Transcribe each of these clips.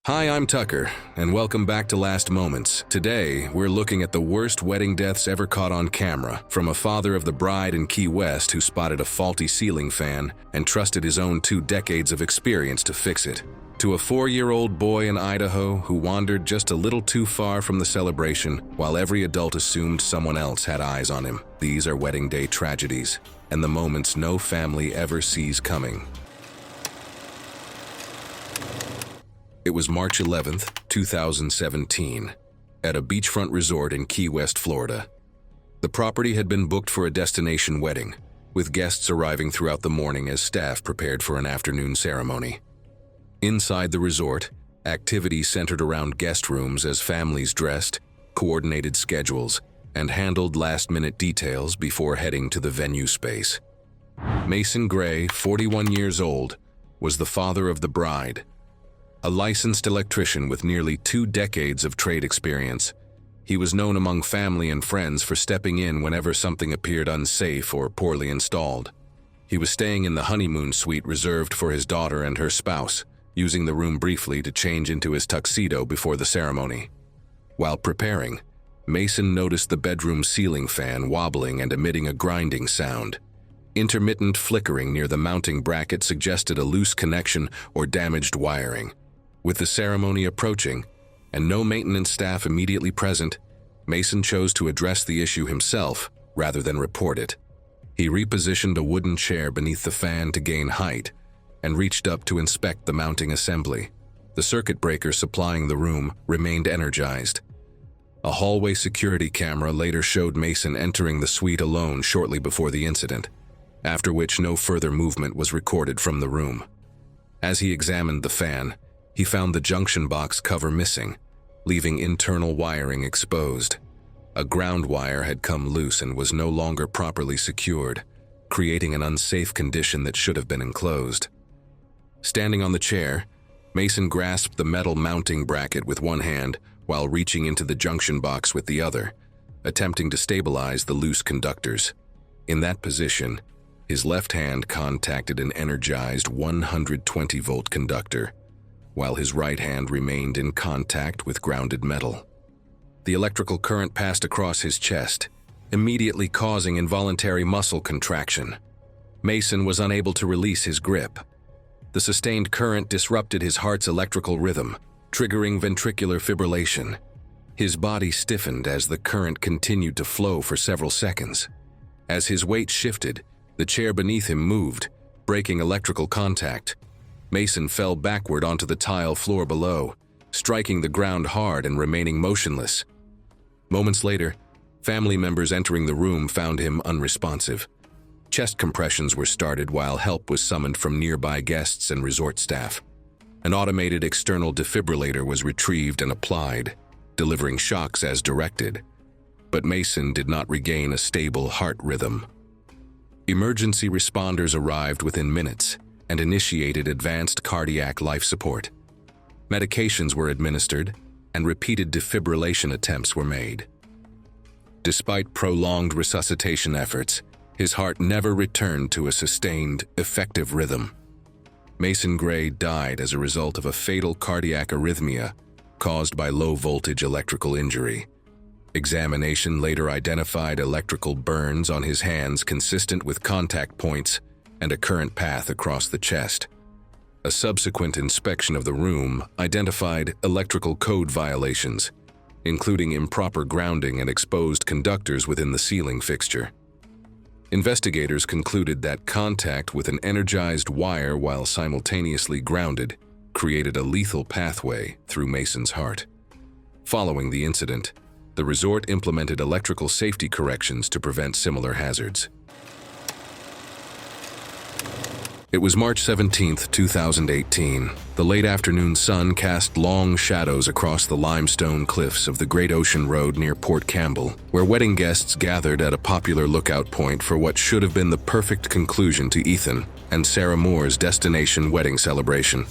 Hi, I'm Tucker, and welcome back to Last Moments. Today, we're looking at the worst wedding deaths ever caught on camera, from a father of the bride in Key West who spotted a faulty ceiling fan and trusted his own 2 decades of experience to fix it, to a 4-year-old boy in Idaho who wandered just a little too far from the celebration while every adult assumed someone else had eyes on him. These are wedding day tragedies, and the moments no family ever sees coming. It was March 11th, 2017, at a beachfront resort in Key West, Florida. The property had been booked for a destination wedding, with guests arriving throughout the morning as staff prepared for an afternoon ceremony. Inside the resort, activities centered around guest rooms as families dressed, coordinated schedules, and handled last-minute details before heading to the venue space. Mason Gray, 41 years old, was the father of the bride. A licensed electrician with nearly 2 decades of trade experience, he was known among family and friends for stepping in whenever something appeared unsafe or poorly installed. He was staying in the honeymoon suite reserved for his daughter and her spouse, using the room briefly to change into his tuxedo before the ceremony. While preparing, Mason noticed the bedroom ceiling fan wobbling and emitting a grinding sound. Intermittent flickering near the mounting bracket suggested a loose connection or damaged wiring. With the ceremony approaching, and no maintenance staff immediately present, Mason chose to address the issue himself rather than report it. He repositioned a wooden chair beneath the fan to gain height and reached up to inspect the mounting assembly. The circuit breaker supplying the room remained energized. A hallway security camera later showed Mason entering the suite alone shortly before the incident, after which no further movement was recorded from the room. As he examined the fan, he found the junction box cover missing, leaving internal wiring exposed. A ground wire had come loose and was no longer properly secured, creating an unsafe condition that should have been enclosed. Standing on the chair, Mason grasped the metal mounting bracket with one hand while reaching into the junction box with the other, attempting to stabilize the loose conductors. In that position, his left hand contacted an energized 120-volt conductor, while his right hand remained in contact with grounded metal. The electrical current passed across his chest, immediately causing involuntary muscle contraction. Mason was unable to release his grip. The sustained current disrupted his heart's electrical rhythm, triggering ventricular fibrillation. His body stiffened as the current continued to flow for several seconds. As his weight shifted, the chair beneath him moved, breaking electrical contact. Mason fell backward onto the tile floor below, striking the ground hard and remaining motionless. Moments later, family members entering the room found him unresponsive. Chest compressions were started while help was summoned from nearby guests and resort staff. An automated external defibrillator was retrieved and applied, delivering shocks as directed. But Mason did not regain a stable heart rhythm. Emergency responders arrived within minutes and initiated advanced cardiac life support. Medications were administered, and repeated defibrillation attempts were made. Despite prolonged resuscitation efforts, his heart never returned to a sustained, effective rhythm. Mason Gray died as a result of a fatal cardiac arrhythmia caused by low-voltage electrical injury. Examination later identified electrical burns on his hands consistent with contact points and a current path across the chest. A subsequent inspection of the room identified electrical code violations, including improper grounding and exposed conductors within the ceiling fixture. Investigators concluded that contact with an energized wire while simultaneously grounded created a lethal pathway through Mason's heart. Following the incident, the resort implemented electrical safety corrections to prevent similar hazards. It was March 17, 2018. The late afternoon sun cast long shadows across the limestone cliffs of the Great Ocean Road near Port Campbell, where wedding guests gathered at a popular lookout point for what should have been the perfect conclusion to Ethan and Sarah Moore's destination wedding celebration.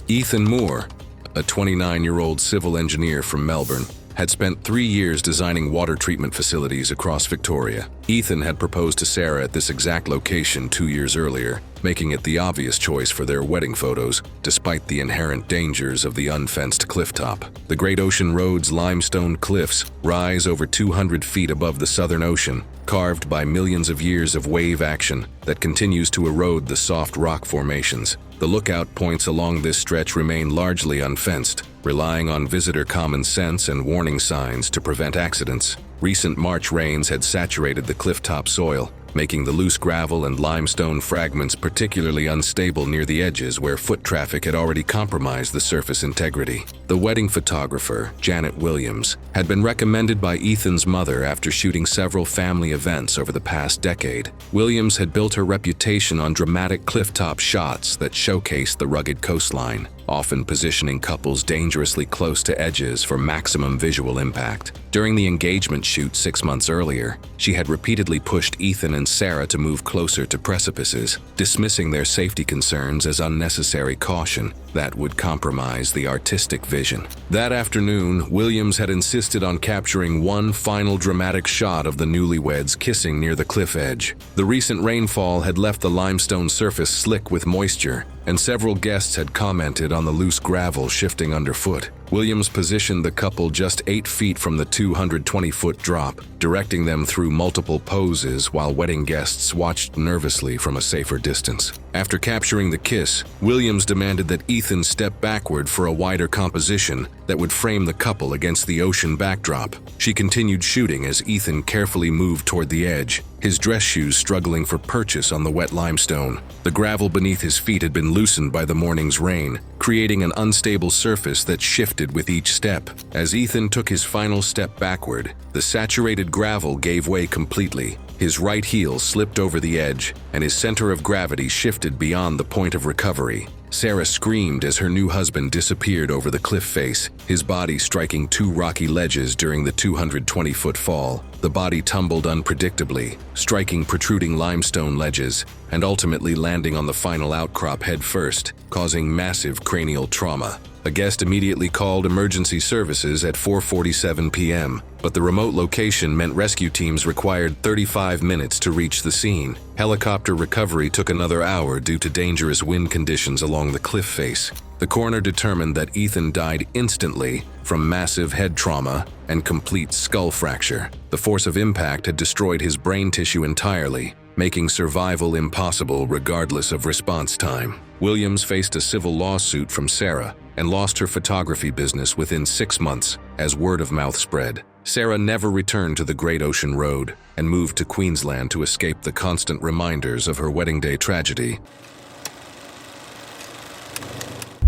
Ethan Moore, a 29-year-old civil engineer from Melbourne, had spent 3 years designing water treatment facilities across Victoria. Ethan had proposed to Sarah at this exact location 2 years earlier, making it the obvious choice for their wedding photos, despite the inherent dangers of the unfenced clifftop. The Great Ocean Road's limestone cliffs rise over 200 feet above the Southern Ocean, carved by millions of years of wave action that continues to erode the soft rock formations. The lookout points along this stretch remain largely unfenced, relying on visitor common sense and warning signs to prevent accidents. Recent March rains had saturated the clifftop soil, making the loose gravel and limestone fragments particularly unstable near the edges where foot traffic had already compromised the surface integrity. The wedding photographer, Janet Williams, had been recommended by Ethan's mother after shooting several family events over the past decade. Williams had built her reputation on dramatic clifftop shots that showcased the rugged coastline, often positioning couples dangerously close to edges for maximum visual impact. During the engagement shoot 6 months earlier, she had repeatedly pushed Ethan and Sarah to move closer to precipices, dismissing their safety concerns as unnecessary caution that would compromise the artistic vision. That afternoon, Williams had insisted on capturing one final dramatic shot of the newlyweds kissing near the cliff edge. The recent rainfall had left the limestone surface slick with moisture, and several guests had commented on the loose gravel shifting underfoot. Williams positioned the couple just 8 feet from the 220-foot drop, directing them through multiple poses while wedding guests watched nervously from a safer distance. After capturing the kiss, Williams demanded that Ethan step backward for a wider composition that would frame the couple against the ocean backdrop. She continued shooting as Ethan carefully moved toward the edge, his dress shoes struggling for purchase on the wet limestone. The gravel beneath his feet had been loosened by the morning's rain, creating an unstable surface that shifted with each step. As Ethan took his final step backward, the saturated gravel gave way completely. His right heel slipped over the edge, and his center of gravity shifted beyond the point of recovery. Sarah screamed as her new husband disappeared over the cliff face, his body striking 2 rocky ledges during the 220-foot fall. The body tumbled unpredictably, striking protruding limestone ledges, and ultimately landing on the final outcrop head first, causing massive cranial trauma. A guest immediately called emergency services at 4:47 p.m., but the remote location meant rescue teams required 35 minutes to reach the scene. Helicopter recovery took another hour due to dangerous wind conditions along the cliff face. The coroner determined that Ethan died instantly from massive head trauma and complete skull fracture. The force of impact had destroyed his brain tissue entirely, making survival impossible regardless of response time. Williams faced a civil lawsuit from Sarah and lost her photography business within 6 months as word of mouth spread. Sarah never returned to the Great Ocean Road and moved to Queensland to escape the constant reminders of her wedding day tragedy.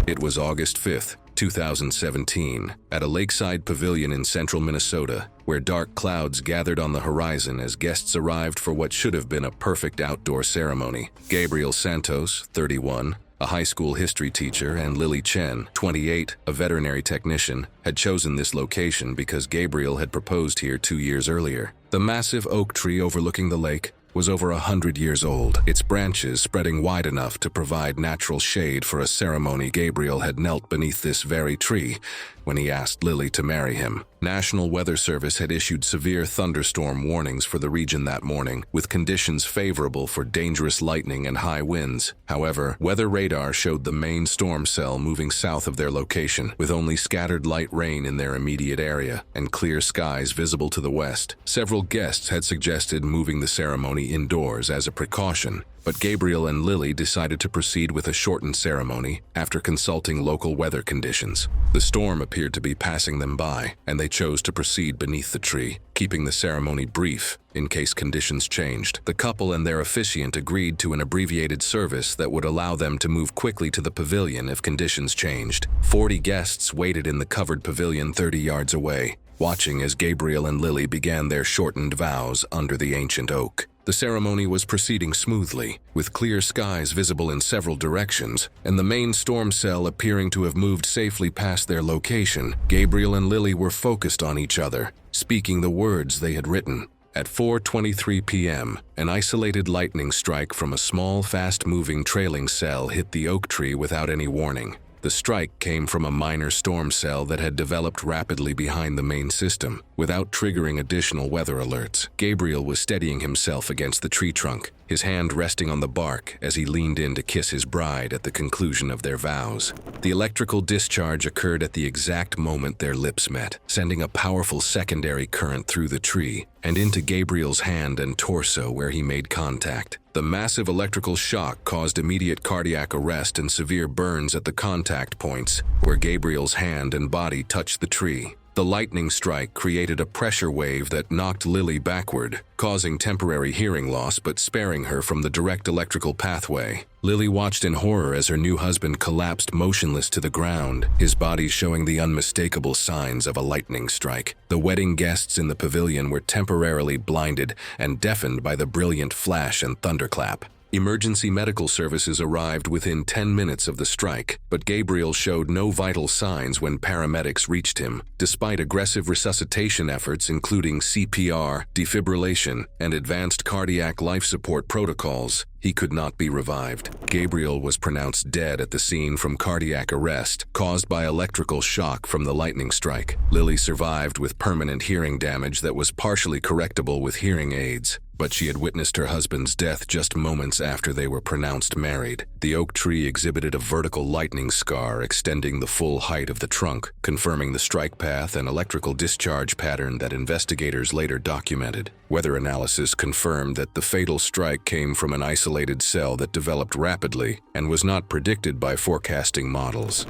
It was August 5th, 2017, at a lakeside pavilion in central Minnesota, where dark clouds gathered on the horizon as guests arrived for what should have been a perfect outdoor ceremony. Gabriel Santos, 31, a high school history teacher, and Lily Chen, 28, a veterinary technician, had chosen this location because Gabriel had proposed here 2 years earlier. The massive oak tree overlooking the lake was over 100 years old, its branches spreading wide enough to provide natural shade for a ceremony. Gabriel had knelt beneath this very tree when he asked Lily to marry him. National Weather Service had issued severe thunderstorm warnings for the region that morning, with conditions favorable for dangerous lightning and high winds. However, weather radar showed the main storm cell moving south of their location, with only scattered light rain in their immediate area and clear skies visible to the west. Several guests had suggested moving the ceremony indoors as a precaution, but Gabriel and Lily decided to proceed with a shortened ceremony after consulting local weather conditions. The storm appeared to be passing them by, and they chose to proceed beneath the tree, keeping the ceremony brief in case conditions changed. The couple and their officiant agreed to an abbreviated service that would allow them to move quickly to the pavilion if conditions changed. 40 guests waited in the covered pavilion 30 yards away, watching as Gabriel and Lily began their shortened vows under the ancient oak. The ceremony was proceeding smoothly, with clear skies visible in several directions, and the main storm cell appearing to have moved safely past their location. Gabriel and Lily were focused on each other, speaking the words they had written. At 4:23 p.m., an isolated lightning strike from a small, fast-moving trailing cell hit the oak tree without any warning. The strike came from a minor storm cell that had developed rapidly behind the main system, without triggering additional weather alerts. Gabriel was steadying himself against the tree trunk, his hand resting on the bark as he leaned in to kiss his bride at the conclusion of their vows. The electrical discharge occurred at the exact moment their lips met, sending a powerful secondary current through the tree and into Gabriel's hand and torso where he made contact. The massive electrical shock caused immediate cardiac arrest and severe burns at the contact points where Gabriel's hand and body touched the tree. The lightning strike created a pressure wave that knocked Lily backward, causing temporary hearing loss but sparing her from the direct electrical pathway. Lily watched in horror as her new husband collapsed motionless to the ground, his body showing the unmistakable signs of a lightning strike. The wedding guests in the pavilion were temporarily blinded and deafened by the brilliant flash and thunderclap. Emergency medical services arrived within 10 minutes of the strike, but Gabriel showed no vital signs when paramedics reached him. Despite aggressive resuscitation efforts including CPR, defibrillation, and advanced cardiac life support protocols, he could not be revived. Gabriel was pronounced dead at the scene from cardiac arrest caused by electrical shock from the lightning strike. Lily survived with permanent hearing damage that was partially correctable with hearing aids, but she had witnessed her husband's death just moments after they were pronounced married. The oak tree exhibited a vertical lightning scar extending the full height of the trunk, confirming the strike path and electrical discharge pattern that investigators later documented. Weather analysis confirmed that the fatal strike came from an isolated cell that developed rapidly and was not predicted by forecasting models.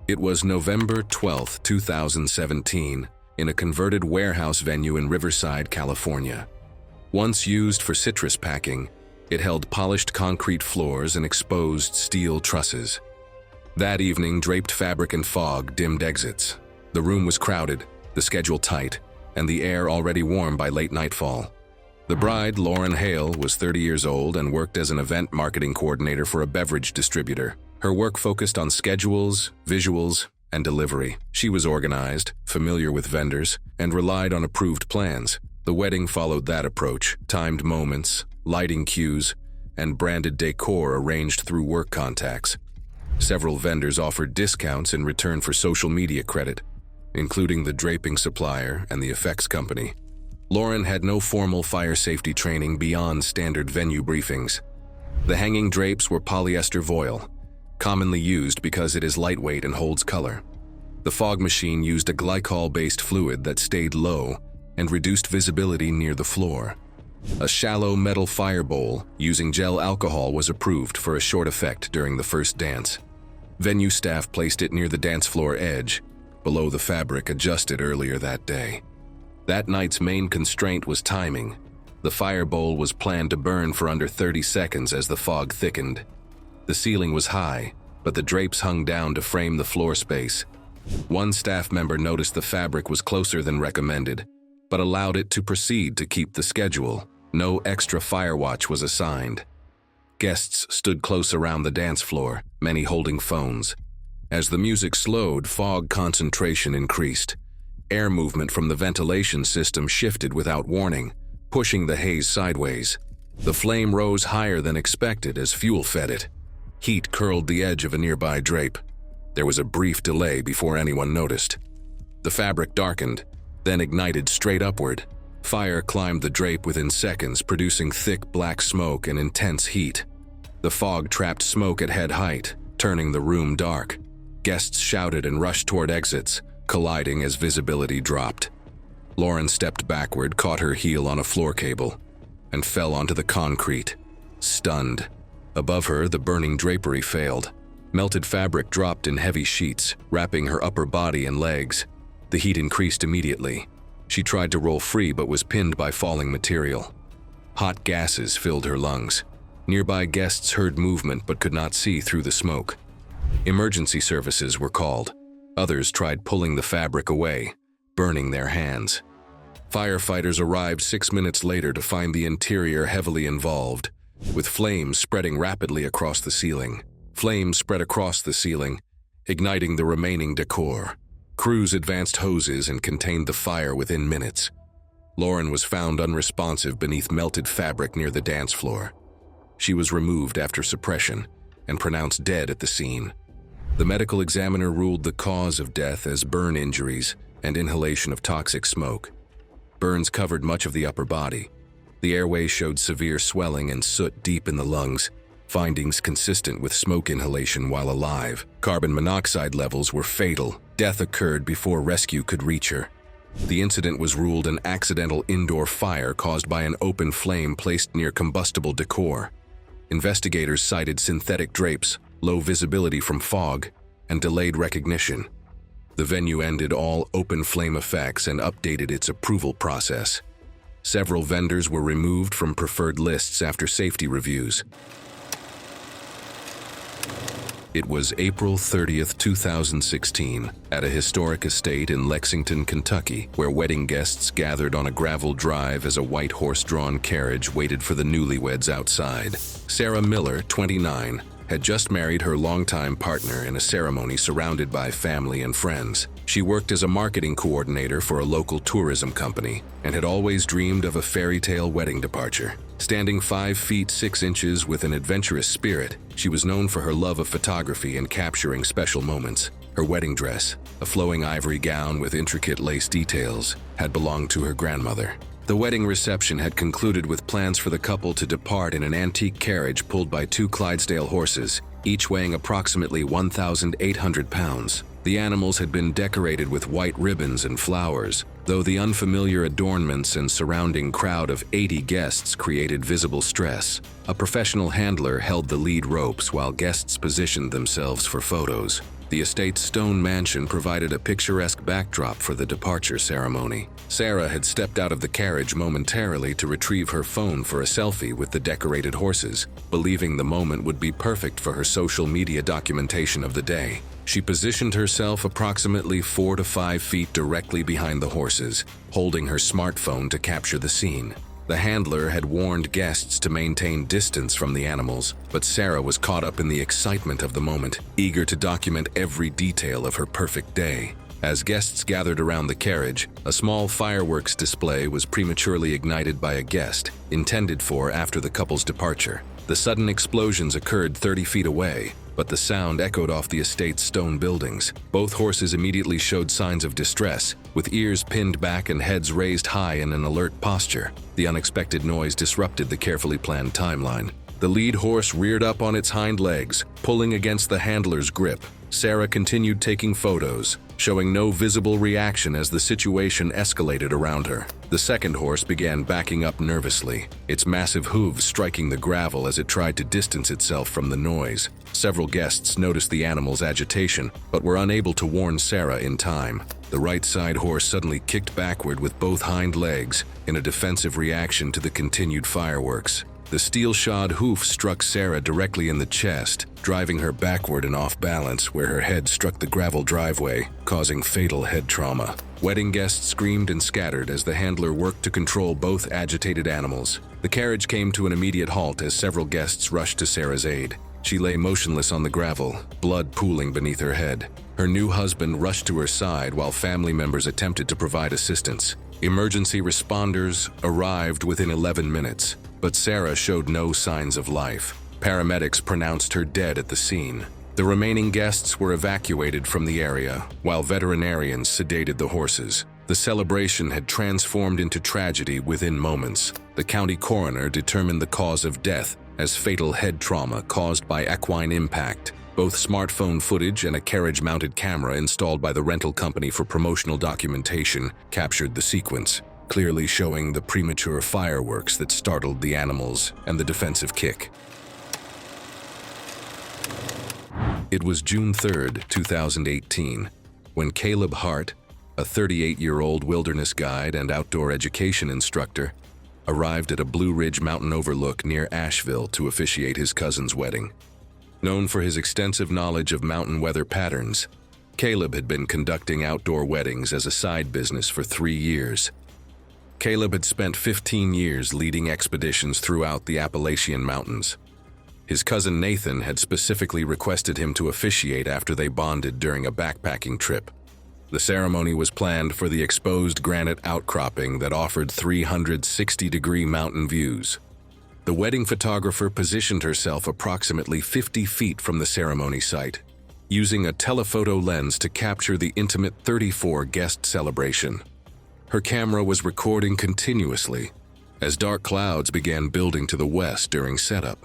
It was November 12, 2017, in a converted warehouse venue in Riverside, California. Once used for citrus packing, it held polished concrete floors and exposed steel trusses. That evening, draped fabric and fog dimmed exits. The room was crowded, the schedule tight, and the air already warm by late nightfall. The bride, Lauren Hale, was 30 years old and worked as an event marketing coordinator for a beverage distributor. Her work focused on schedules, visuals, and delivery. She was organized, familiar with vendors, and relied on approved plans. The wedding followed that approach: timed moments, lighting cues, and branded decor arranged through work contacts. Several vendors offered discounts in return for social media credit, including the draping supplier and the effects company. Lauren had no formal fire safety training beyond standard venue briefings. The hanging drapes were polyester voile, commonly used because it is lightweight and holds color. The fog machine used a glycol-based fluid that stayed low and reduced visibility near the floor. A shallow metal fire bowl using gel alcohol was approved for a short effect during the first dance. Venue staff placed it near the dance floor edge, below the fabric adjusted earlier that day. That night's main constraint was timing. The fire bowl was planned to burn for under 30 seconds as the fog thickened. The ceiling was high, but the drapes hung down to frame the floor space. One staff member noticed the fabric was closer than recommended, but allowed it to proceed to keep the schedule. No extra fire watch was assigned. Guests stood close around the dance floor, many holding phones. As the music slowed, fog concentration increased. Air movement from the ventilation system shifted without warning, pushing the haze sideways. The flame rose higher than expected as fuel fed it. Heat curled the edge of a nearby drape. There was a brief delay before anyone noticed. The fabric darkened, then ignited straight upward. Fire climbed the drape within seconds, producing thick black smoke and intense heat. The fog trapped smoke at head height, turning the room dark. Guests shouted and rushed toward exits, colliding as visibility dropped. Lauren stepped backward, caught her heel on a floor cable, and fell onto the concrete, stunned. Above her, the burning drapery failed. Melted fabric dropped in heavy sheets, wrapping her upper body and legs. The heat increased immediately. She tried to roll free but was pinned by falling material. Hot gases filled her lungs. Nearby guests heard movement but could not see through the smoke. Emergency services were called. Others tried pulling the fabric away, burning their hands. Firefighters arrived 6 minutes later to find the interior heavily involved, with flames spreading rapidly across the ceiling. Flames spread across the ceiling, igniting the remaining decor. Crews advanced hoses and contained the fire within minutes. Lauren was found unresponsive beneath melted fabric near the dance floor. She was removed after suppression, and pronounced dead at the scene. The medical examiner ruled the cause of death as burn injuries and inhalation of toxic smoke. Burns covered much of the upper body. The airways showed severe swelling and soot deep in the lungs, findings consistent with smoke inhalation while alive. Carbon monoxide levels were fatal. Death occurred before rescue could reach her. The incident was ruled an accidental indoor fire caused by an open flame placed near combustible decor. Investigators cited synthetic drapes, low visibility from fog, and delayed recognition. The venue ended all open flame effects and updated its approval process. Several vendors were removed from preferred lists after safety reviews. It was April 30th, 2016, at a historic estate in Lexington, Kentucky, where wedding guests gathered on a gravel drive as a white horse-drawn carriage waited for the newlyweds outside. Sarah Miller, 29, had just married her longtime partner in a ceremony surrounded by family and friends. She worked as a marketing coordinator for a local tourism company and had always dreamed of a fairy tale wedding departure. Standing 5 feet 6 inches with an adventurous spirit, she was known for her love of photography and capturing special moments. Her wedding dress, a flowing ivory gown with intricate lace details, had belonged to her grandmother. The wedding reception had concluded with plans for the couple to depart in an antique carriage pulled by 2 Clydesdale horses, each weighing approximately 1,800 pounds. The animals had been decorated with white ribbons and flowers, though the unfamiliar adornments and surrounding crowd of 80 guests created visible stress. A professional handler held the lead ropes while guests positioned themselves for photos. The estate's stone mansion provided a picturesque backdrop for the departure ceremony. Sarah had stepped out of the carriage momentarily to retrieve her phone for a selfie with the decorated horses, believing the moment would be perfect for her social media documentation of the day. She positioned herself approximately 4 to 5 feet directly behind the horses, holding her smartphone to capture the scene. The handler had warned guests to maintain distance from the animals, but Sarah was caught up in the excitement of the moment, eager to document every detail of her perfect day. As guests gathered around the carriage, a small fireworks display was prematurely ignited by a guest, intended for after the couple's departure. The sudden explosions occurred 30 feet away, but the sound echoed off the estate's stone buildings. Both horses immediately showed signs of distress, with ears pinned back and heads raised high in an alert posture. The unexpected noise disrupted the carefully planned timeline. The lead horse reared up on its hind legs, pulling against the handler's grip. Sarah continued taking photos, showing no visible reaction as the situation escalated around her. The second horse began backing up nervously, its massive hooves striking the gravel as it tried to distance itself from the noise. Several guests noticed the animal's agitation, but were unable to warn Sarah in time. The right side horse suddenly kicked backward with both hind legs in a defensive reaction to the continued fireworks. The steel-shod hoof struck Sarah directly in the chest, driving her backward and off balance where her head struck the gravel driveway, causing fatal head trauma. Wedding guests screamed and scattered as the handler worked to control both agitated animals. The carriage came to an immediate halt as several guests rushed to Sarah's aid. She lay motionless on the gravel, blood pooling beneath her head. Her new husband rushed to her side while family members attempted to provide assistance. Emergency responders arrived within 11 minutes, but Sarah showed no signs of life. Paramedics pronounced her dead at the scene. The remaining guests were evacuated from the area, while veterinarians sedated the horses. The celebration had transformed into tragedy within moments. The county coroner determined the cause of death as fatal head trauma caused by equine impact. Both smartphone footage and a carriage-mounted camera installed by the rental company for promotional documentation captured the sequence, clearly showing the premature fireworks that startled the animals and the defensive kick. It was June 3rd, 2018, when Caleb Hart, a 38-year-old wilderness guide and outdoor education instructor, arrived at a Blue Ridge mountain overlook near Asheville to officiate his cousin's wedding. Known for his extensive knowledge of mountain weather patterns, Caleb had been conducting outdoor weddings as a side business for 3 years. Caleb had spent 15 years leading expeditions throughout the Appalachian Mountains. His cousin Nathan had specifically requested him to officiate after they bonded during a backpacking trip. The ceremony was planned for the exposed granite outcropping that offered 360-degree mountain views. The wedding photographer positioned herself approximately 50 feet from the ceremony site, using a telephoto lens to capture the intimate 34-guest celebration. Her camera was recording continuously as dark clouds began building to the west during setup.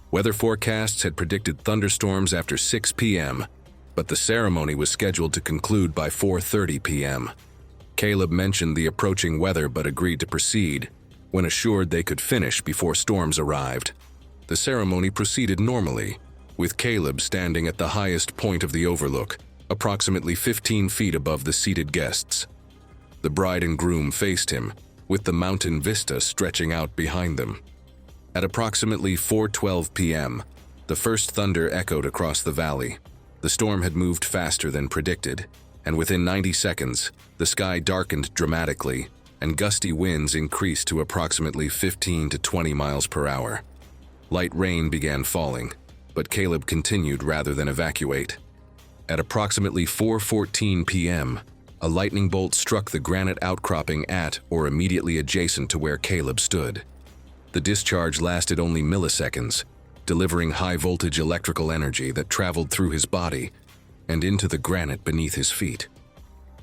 Weather forecasts had predicted thunderstorms after 6 p.m., but the ceremony was scheduled to conclude by 4:30 p.m. Caleb mentioned the approaching weather but agreed to proceed, when assured they could finish before storms arrived. The ceremony proceeded normally, with Caleb standing at the highest point of the overlook, approximately 15 feet above the seated guests. The bride and groom faced him, with the mountain vista stretching out behind them. At approximately 4:12 p.m., the first thunder echoed across the valley. The storm had moved faster than predicted, and within 90 seconds, the sky darkened dramatically, and gusty winds increased to approximately 15 to 20 miles per hour. Light rain began falling, but Caleb continued rather than evacuate. At approximately 4:14 p.m., a lightning bolt struck the granite outcropping at or immediately adjacent to where Caleb stood. The discharge lasted only milliseconds, delivering high-voltage electrical energy that traveled through his body and into the granite beneath his feet.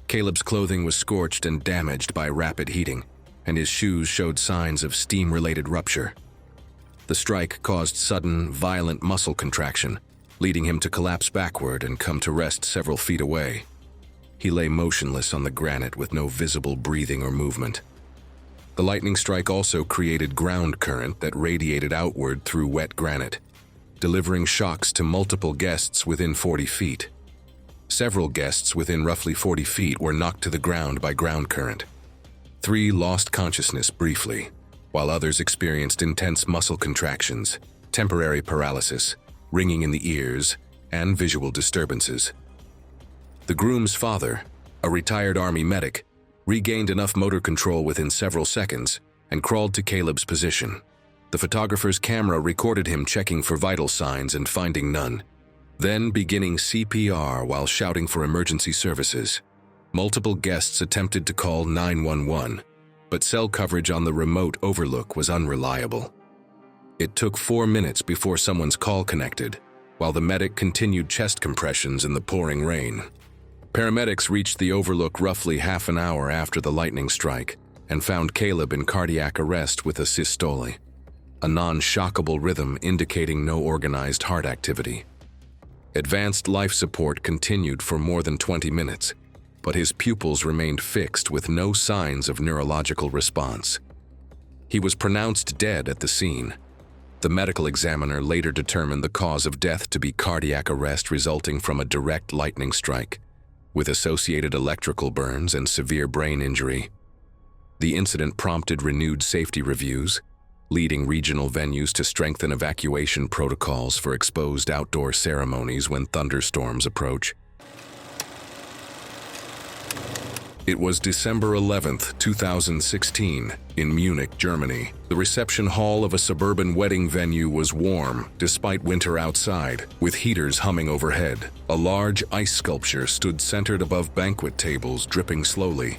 Caleb's clothing was scorched and damaged by rapid heating, and his shoes showed signs of steam-related rupture. The strike caused sudden, violent muscle contraction, leading him to collapse backward and come to rest several feet away. He lay motionless on the granite with no visible breathing or movement. The lightning strike also created ground current that radiated outward through wet granite, delivering shocks to multiple guests within 40 feet. Several guests within roughly 40 feet were knocked to the ground by ground current. 3 lost consciousness briefly, while others experienced intense muscle contractions, temporary paralysis, ringing in the ears, and visual disturbances. The groom's father, a retired Army medic, regained enough motor control within several seconds and crawled to Caleb's position. The photographer's camera recorded him checking for vital signs and finding none, then beginning CPR while shouting for emergency services. Multiple guests attempted to call 911, but cell coverage on the remote overlook was unreliable. It took 4 minutes before someone's call connected, while the medic continued chest compressions in the pouring rain. Paramedics reached the overlook roughly half an hour after the lightning strike and found Caleb in cardiac arrest with a systole, a non-shockable rhythm indicating no organized heart activity. Advanced life support continued for more than 20 minutes, but his pupils remained fixed with no signs of neurological response. He was pronounced dead at the scene. The medical examiner later determined the cause of death to be cardiac arrest resulting from a direct lightning strike, with associated electrical burns and severe brain injury. The incident prompted renewed safety reviews, leading regional venues to strengthen evacuation protocols for exposed outdoor ceremonies when thunderstorms approach. It was December 11th, 2016, in Munich, Germany. The reception hall of a suburban wedding venue was warm, despite winter outside, with heaters humming overhead. A large ice sculpture stood centered above banquet tables, dripping slowly.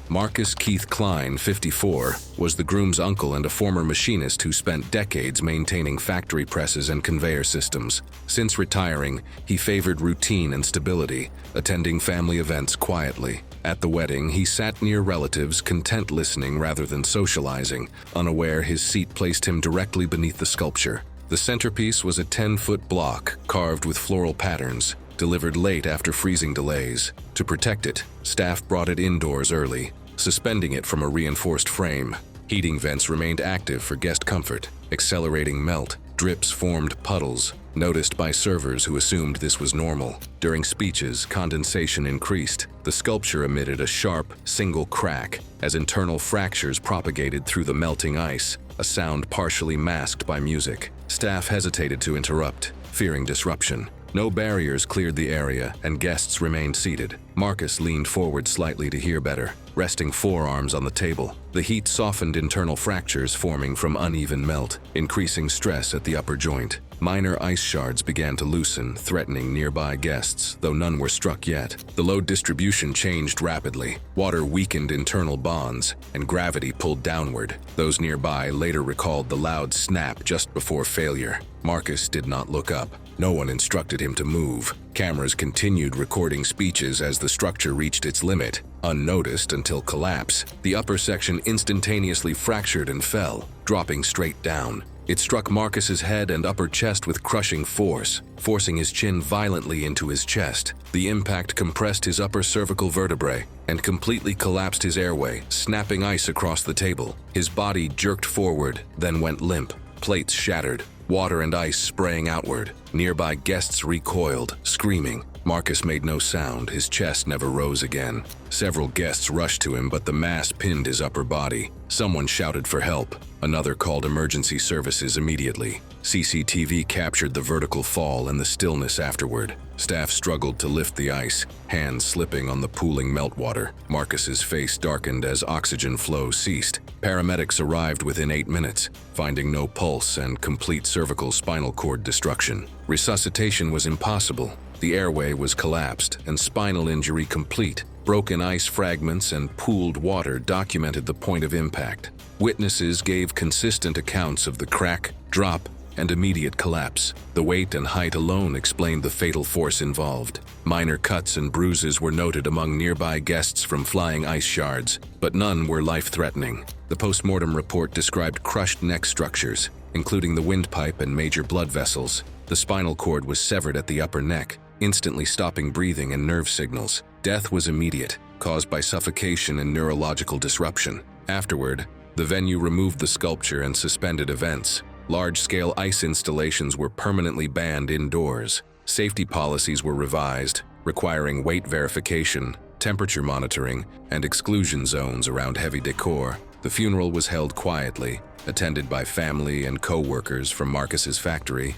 Marcus Keith Klein, 54, was the groom's uncle and a former machinist who spent decades maintaining factory presses and conveyor systems. Since retiring, he favored routine and stability, attending family events quietly. At the wedding, he sat near relatives, content listening rather than socializing, unaware his seat placed him directly beneath the sculpture. The centerpiece was a 10-foot block carved with floral patterns, delivered late after freezing delays. To protect it, staff brought it indoors early, suspending it from a reinforced frame. Heating vents remained active for guest comfort, accelerating melt. Drips formed puddles, noticed by servers who assumed this was normal. During speeches, condensation increased. The sculpture emitted a sharp, single crack as internal fractures propagated through the melting ice, a sound partially masked by music. Staff hesitated to interrupt, fearing disruption. No barriers cleared the area, and guests remained seated. Marcus leaned forward slightly to hear better, resting forearms on the table. The heat softened internal fractures forming from uneven melt, increasing stress at the upper joint. Minor ice shards began to loosen, threatening nearby guests, though none were struck yet. The load distribution changed rapidly. Water weakened internal bonds, and gravity pulled downward. Those nearby later recalled the loud snap just before failure. Marcus did not look up. No one instructed him to move. Cameras continued recording speeches as the structure reached its limit, unnoticed until collapse. The upper section instantaneously fractured and fell, dropping straight down. It struck Marcus's head and upper chest with crushing force, forcing his chin violently into his chest. The impact compressed his upper cervical vertebrae and completely collapsed his airway, snapping ice across the table. His body jerked forward, then went limp. Plates shattered, water and ice spraying outward. Nearby guests recoiled, screaming. Marcus made no sound, his chest never rose again. Several guests rushed to him, but the mass pinned his upper body. Someone shouted for help. Another called emergency services immediately. CCTV captured the vertical fall and the stillness afterward. Staff struggled to lift the ice, hands slipping on the pooling meltwater. Marcus's face darkened as oxygen flow ceased. Paramedics arrived within 8 minutes, finding no pulse and complete cervical spinal cord destruction. Resuscitation was impossible. The airway was collapsed and spinal injury complete. Broken ice fragments and pooled water documented the point of impact. Witnesses gave consistent accounts of the crack, drop, and immediate collapse. The weight and height alone explained the fatal force involved. Minor cuts and bruises were noted among nearby guests from flying ice shards, but none were life-threatening. The post-mortem report described crushed neck structures, including the windpipe and major blood vessels. The spinal cord was severed at the upper neck, instantly stopping breathing and nerve signals. Death was immediate, caused by suffocation and neurological disruption. Afterward, the venue removed the sculpture and suspended events. Large-scale ice installations were permanently banned indoors. Safety policies were revised, requiring weight verification, temperature monitoring, and exclusion zones around heavy decor. The funeral was held quietly, attended by family and co-workers from Marcus's factory.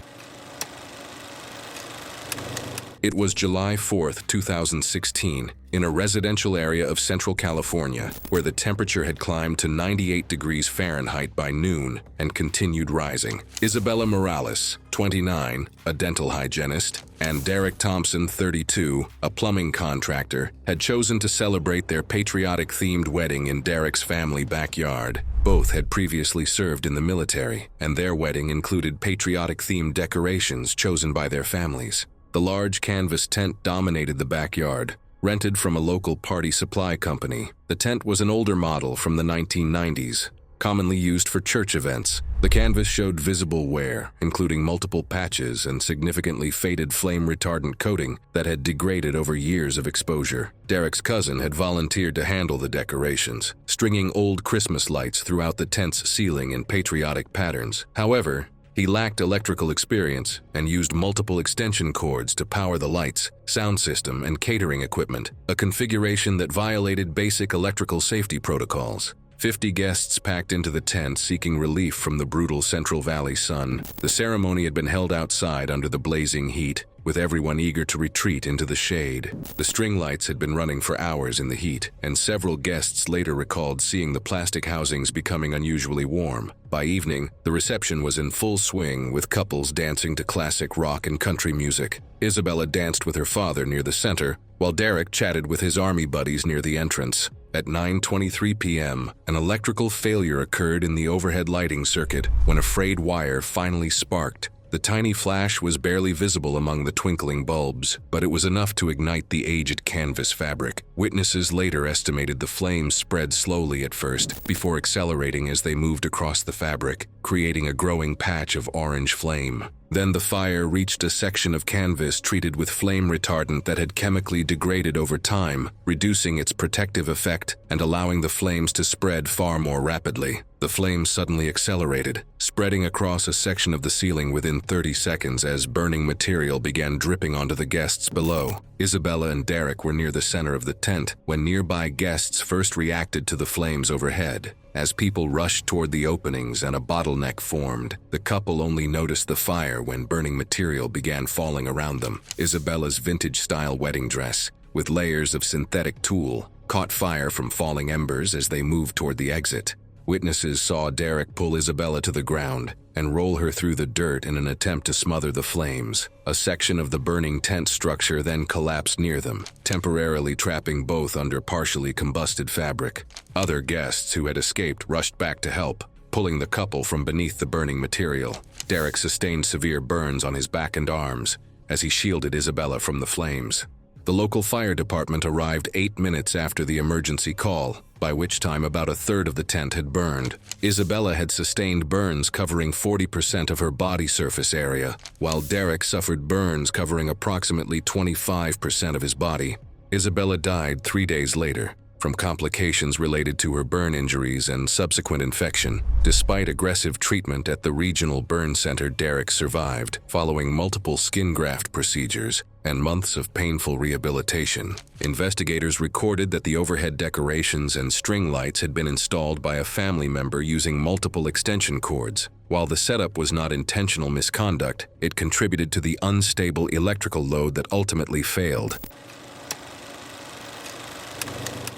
It was July 4, 2016, in a residential area of Central California, where the temperature had climbed to 98 degrees Fahrenheit by noon and continued rising. Isabella Morales, 29, a dental hygienist, and Derek Thompson, 32, a plumbing contractor, had chosen to celebrate their patriotic-themed wedding in Derek's family backyard. Both had previously served in the military, and their wedding included patriotic-themed decorations chosen by their families. The large canvas tent dominated the backyard, rented from a local party supply company. The tent was an older model from the 1990s, commonly used for church events. The canvas showed visible wear, including multiple patches and significantly faded flame-retardant coating that had degraded over years of exposure. Derek's cousin had volunteered to handle the decorations, stringing old Christmas lights throughout the tent's ceiling in patriotic patterns. However, he lacked electrical experience and used multiple extension cords to power the lights, sound system, and catering equipment, a configuration that violated basic electrical safety protocols. 50 guests packed into the tent seeking relief from the brutal Central Valley sun. The ceremony had been held outside under the blazing heat, with everyone eager to retreat into the shade. The string lights had been running for hours in the heat, and several guests later recalled seeing the plastic housings becoming unusually warm. By evening, the reception was in full swing, with couples dancing to classic rock and country music. Isabella danced with her father near the center, while Derek chatted with his army buddies near the entrance. At 9:23 p.m., an electrical failure occurred in the overhead lighting circuit when a frayed wire finally sparked. The tiny flash was barely visible among the twinkling bulbs, but it was enough to ignite the aged canvas fabric. Witnesses later estimated the flames spread slowly at first, before accelerating as they moved across the fabric, creating a growing patch of orange flame. Then the fire reached a section of canvas treated with flame retardant that had chemically degraded over time, reducing its protective effect and allowing the flames to spread far more rapidly. The flames suddenly accelerated, spreading across a section of the ceiling within 30 seconds as burning material began dripping onto the guests below. Isabella and Derek were near the center of the tent when nearby guests first reacted to the flames overhead. As people rushed toward the openings and a bottleneck formed, the couple only noticed the fire when burning material began falling around them. Isabella's vintage-style wedding dress, with layers of synthetic tulle, caught fire from falling embers as they moved toward the exit. Witnesses saw Derek pull Isabella to the ground and roll her through the dirt in an attempt to smother the flames. A section of the burning tent structure then collapsed near them, temporarily trapping both under partially combusted fabric. Other guests who had escaped rushed back to help, pulling the couple from beneath the burning material. Derek sustained severe burns on his back and arms as he shielded Isabella from the flames. The local fire department arrived 8 minutes after the emergency call, by which time about a third of the tent had burned. Isabella had sustained burns covering 40% of her body surface area, while Derek suffered burns covering approximately 25% of his body. Isabella died 3 days later from complications related to her burn injuries and subsequent infection. Despite aggressive treatment at the regional burn center, Derek survived, following multiple skin graft procedures and months of painful rehabilitation. Investigators recorded that the overhead decorations and string lights had been installed by a family member using multiple extension cords. While the setup was not intentional misconduct, it contributed to the unstable electrical load that ultimately failed.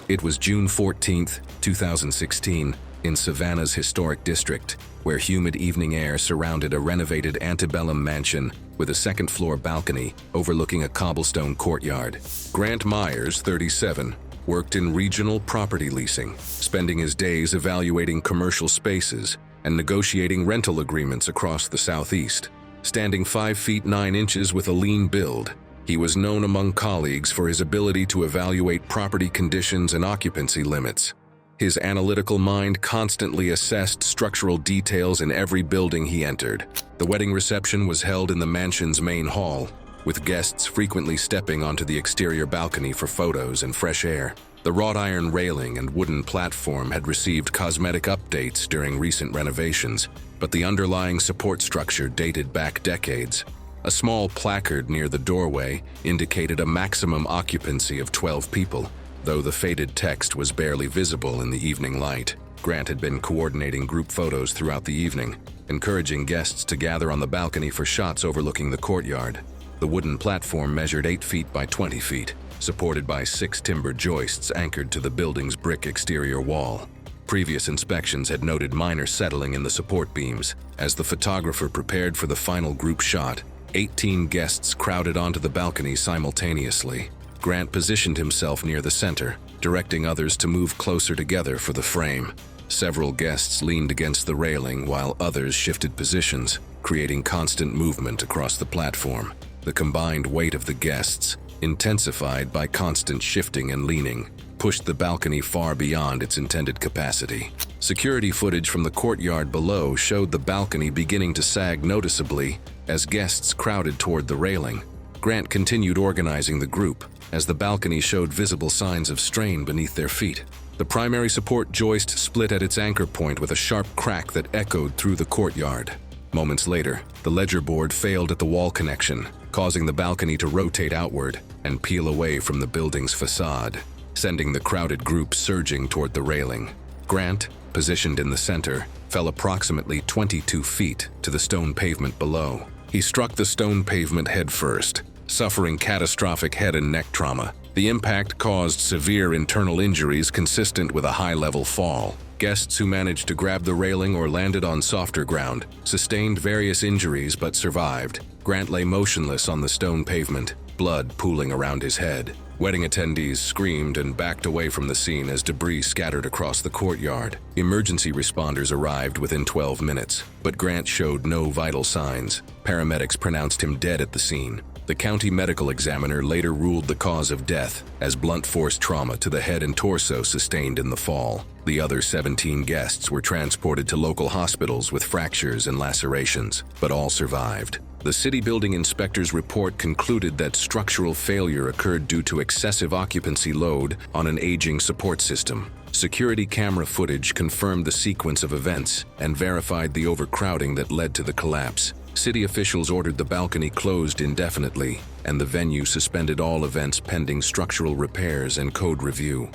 It was June 14, 2016, in Savannah's historic district, where humid evening air surrounded a renovated antebellum mansion with a second-floor balcony overlooking a cobblestone courtyard. Grant Myers, 37, worked in regional property leasing, spending his days evaluating commercial spaces and negotiating rental agreements across the Southeast. Standing 5 feet 9 inches with a lean build, he was known among colleagues for his ability to evaluate property conditions and occupancy limits. His analytical mind constantly assessed structural details in every building he entered. The wedding reception was held in the mansion's main hall, with guests frequently stepping onto the exterior balcony for photos and fresh air. The wrought iron railing and wooden platform had received cosmetic updates during recent renovations, but the underlying support structure dated back decades. A small placard near the doorway indicated a maximum occupancy of 12 people, though the faded text was barely visible in the evening light. Grant had been coordinating group photos throughout the evening, encouraging guests to gather on the balcony for shots overlooking the courtyard. The wooden platform measured 8 feet by 20 feet, supported by 6 timber joists anchored to the building's brick exterior wall. Previous inspections had noted minor settling in the support beams. As the photographer prepared for the final group shot, 18 guests crowded onto the balcony simultaneously. Grant positioned himself near the center, directing others to move closer together for the frame. Several guests leaned against the railing while others shifted positions, creating constant movement across the platform. The combined weight of the guests, intensified by constant shifting and leaning, pushed the balcony far beyond its intended capacity. Security footage from the courtyard below showed the balcony beginning to sag noticeably as guests crowded toward the railing. Grant continued organizing the group as the balcony showed visible signs of strain beneath their feet. The primary support joist split at its anchor point with a sharp crack that echoed through the courtyard. Moments later, the ledger board failed at the wall connection, causing the balcony to rotate outward and peel away from the building's facade, sending the crowded group surging toward the railing. Grant, positioned in the center, fell approximately 22 feet to the stone pavement below. He struck the stone pavement headfirst, suffering catastrophic head and neck trauma. The impact caused severe internal injuries consistent with a high-level fall. Guests who managed to grab the railing or landed on softer ground sustained various injuries but survived. Grant lay motionless on the stone pavement, blood pooling around his head. Wedding attendees screamed and backed away from the scene as debris scattered across the courtyard. Emergency responders arrived within 12 minutes, but Grant showed no vital signs. Paramedics pronounced him dead at the scene. The county medical examiner later ruled the cause of death as blunt force trauma to the head and torso sustained in the fall. The other 17 guests were transported to local hospitals with fractures and lacerations, but all survived. The city building inspector's report concluded that structural failure occurred due to excessive occupancy load on an aging support system. Security camera footage confirmed the sequence of events and verified the overcrowding that led to the collapse. City officials ordered the balcony closed indefinitely, and the venue suspended all events pending structural repairs and code review.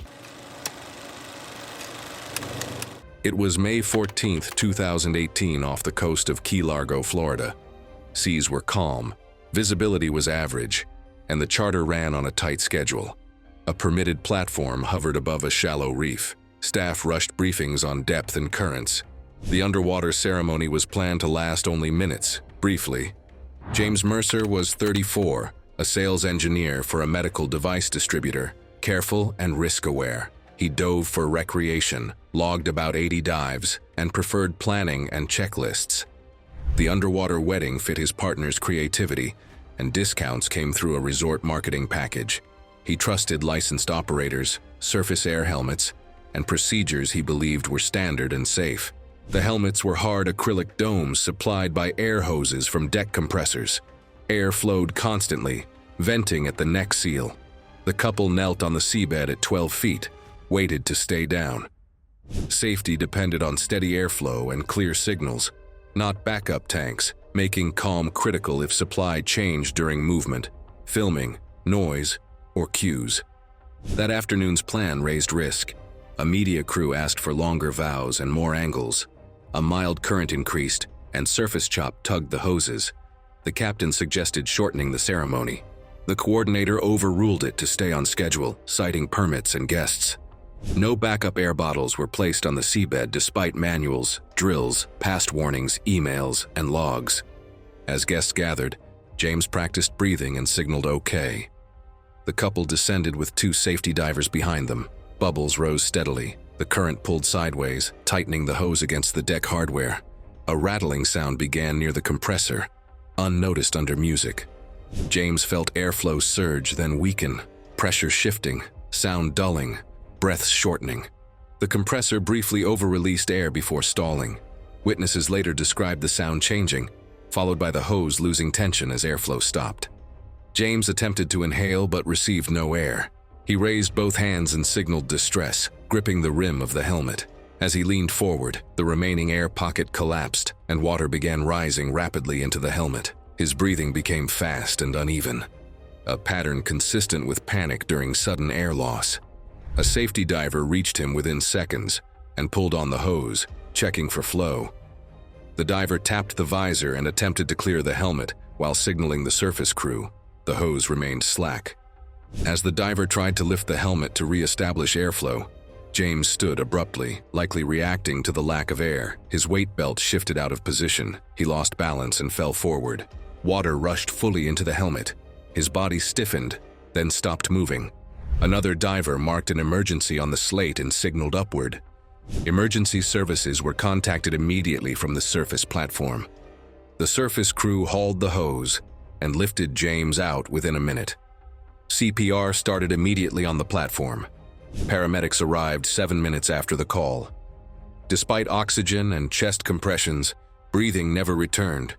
It was May 14, 2018, off the coast of Key Largo, Florida. Seas were calm, visibility was average, and the charter ran on a tight schedule. A permitted platform hovered above a shallow reef. Staff rushed briefings on depth and currents. The underwater ceremony was planned to last only minutes. Briefly, James Mercer was 34, a sales engineer for a medical device distributor, careful and risk-aware. He dove for recreation, logged about 80 dives, and preferred planning and checklists. The underwater wedding fit his partner's creativity, and discounts came through a resort marketing package. He trusted licensed operators, surface air helmets, and procedures he believed were standard and safe. The helmets were hard acrylic domes supplied by air hoses from deck compressors. Air flowed constantly, venting at the neck seal. The couple knelt on the seabed at 12 feet, waited to stay down. Safety depended on steady airflow and clear signals, not backup tanks, making calm critical if supply changed during movement, filming, noise, or cues. That afternoon's plan raised risk. A media crew asked for longer vows and more angles. A mild current increased, and surface chop tugged the hoses. The captain suggested shortening the ceremony. The coordinator overruled it to stay on schedule, citing permits and guests. No backup air bottles were placed on the seabed despite manuals, drills, past warnings, emails, and logs. As guests gathered, James practiced breathing and signaled okay. The couple descended with 2 safety divers behind them. Bubbles rose steadily. The current pulled sideways, tightening the hose against the deck hardware. A rattling sound began near the compressor, unnoticed under music. James felt airflow surge, then weaken, pressure shifting, sound dulling, breaths shortening. The compressor briefly over-released air before stalling. Witnesses later described the sound changing, followed by the hose losing tension as airflow stopped. James attempted to inhale but received no air. He raised both hands and signaled distress, gripping the rim of the helmet. As he leaned forward, the remaining air pocket collapsed, and water began rising rapidly into the helmet. His breathing became fast and uneven, a pattern consistent with panic during sudden air loss. A safety diver reached him within seconds and pulled on the hose, checking for flow. The diver tapped the visor and attempted to clear the helmet while signaling the surface crew. The hose remained slack. As the diver tried to lift the helmet to re-establish airflow, James stood abruptly, likely reacting to the lack of air. His weight belt shifted out of position. He lost balance and fell forward. Water rushed fully into the helmet. His body stiffened, then stopped moving. Another diver marked an emergency on the slate and signaled upward. Emergency services were contacted immediately from the surface platform. The surface crew hauled the hose and lifted James out within a minute. CPR started immediately on the platform. Paramedics arrived 7 minutes after the call. Despite oxygen and chest compressions, breathing never returned.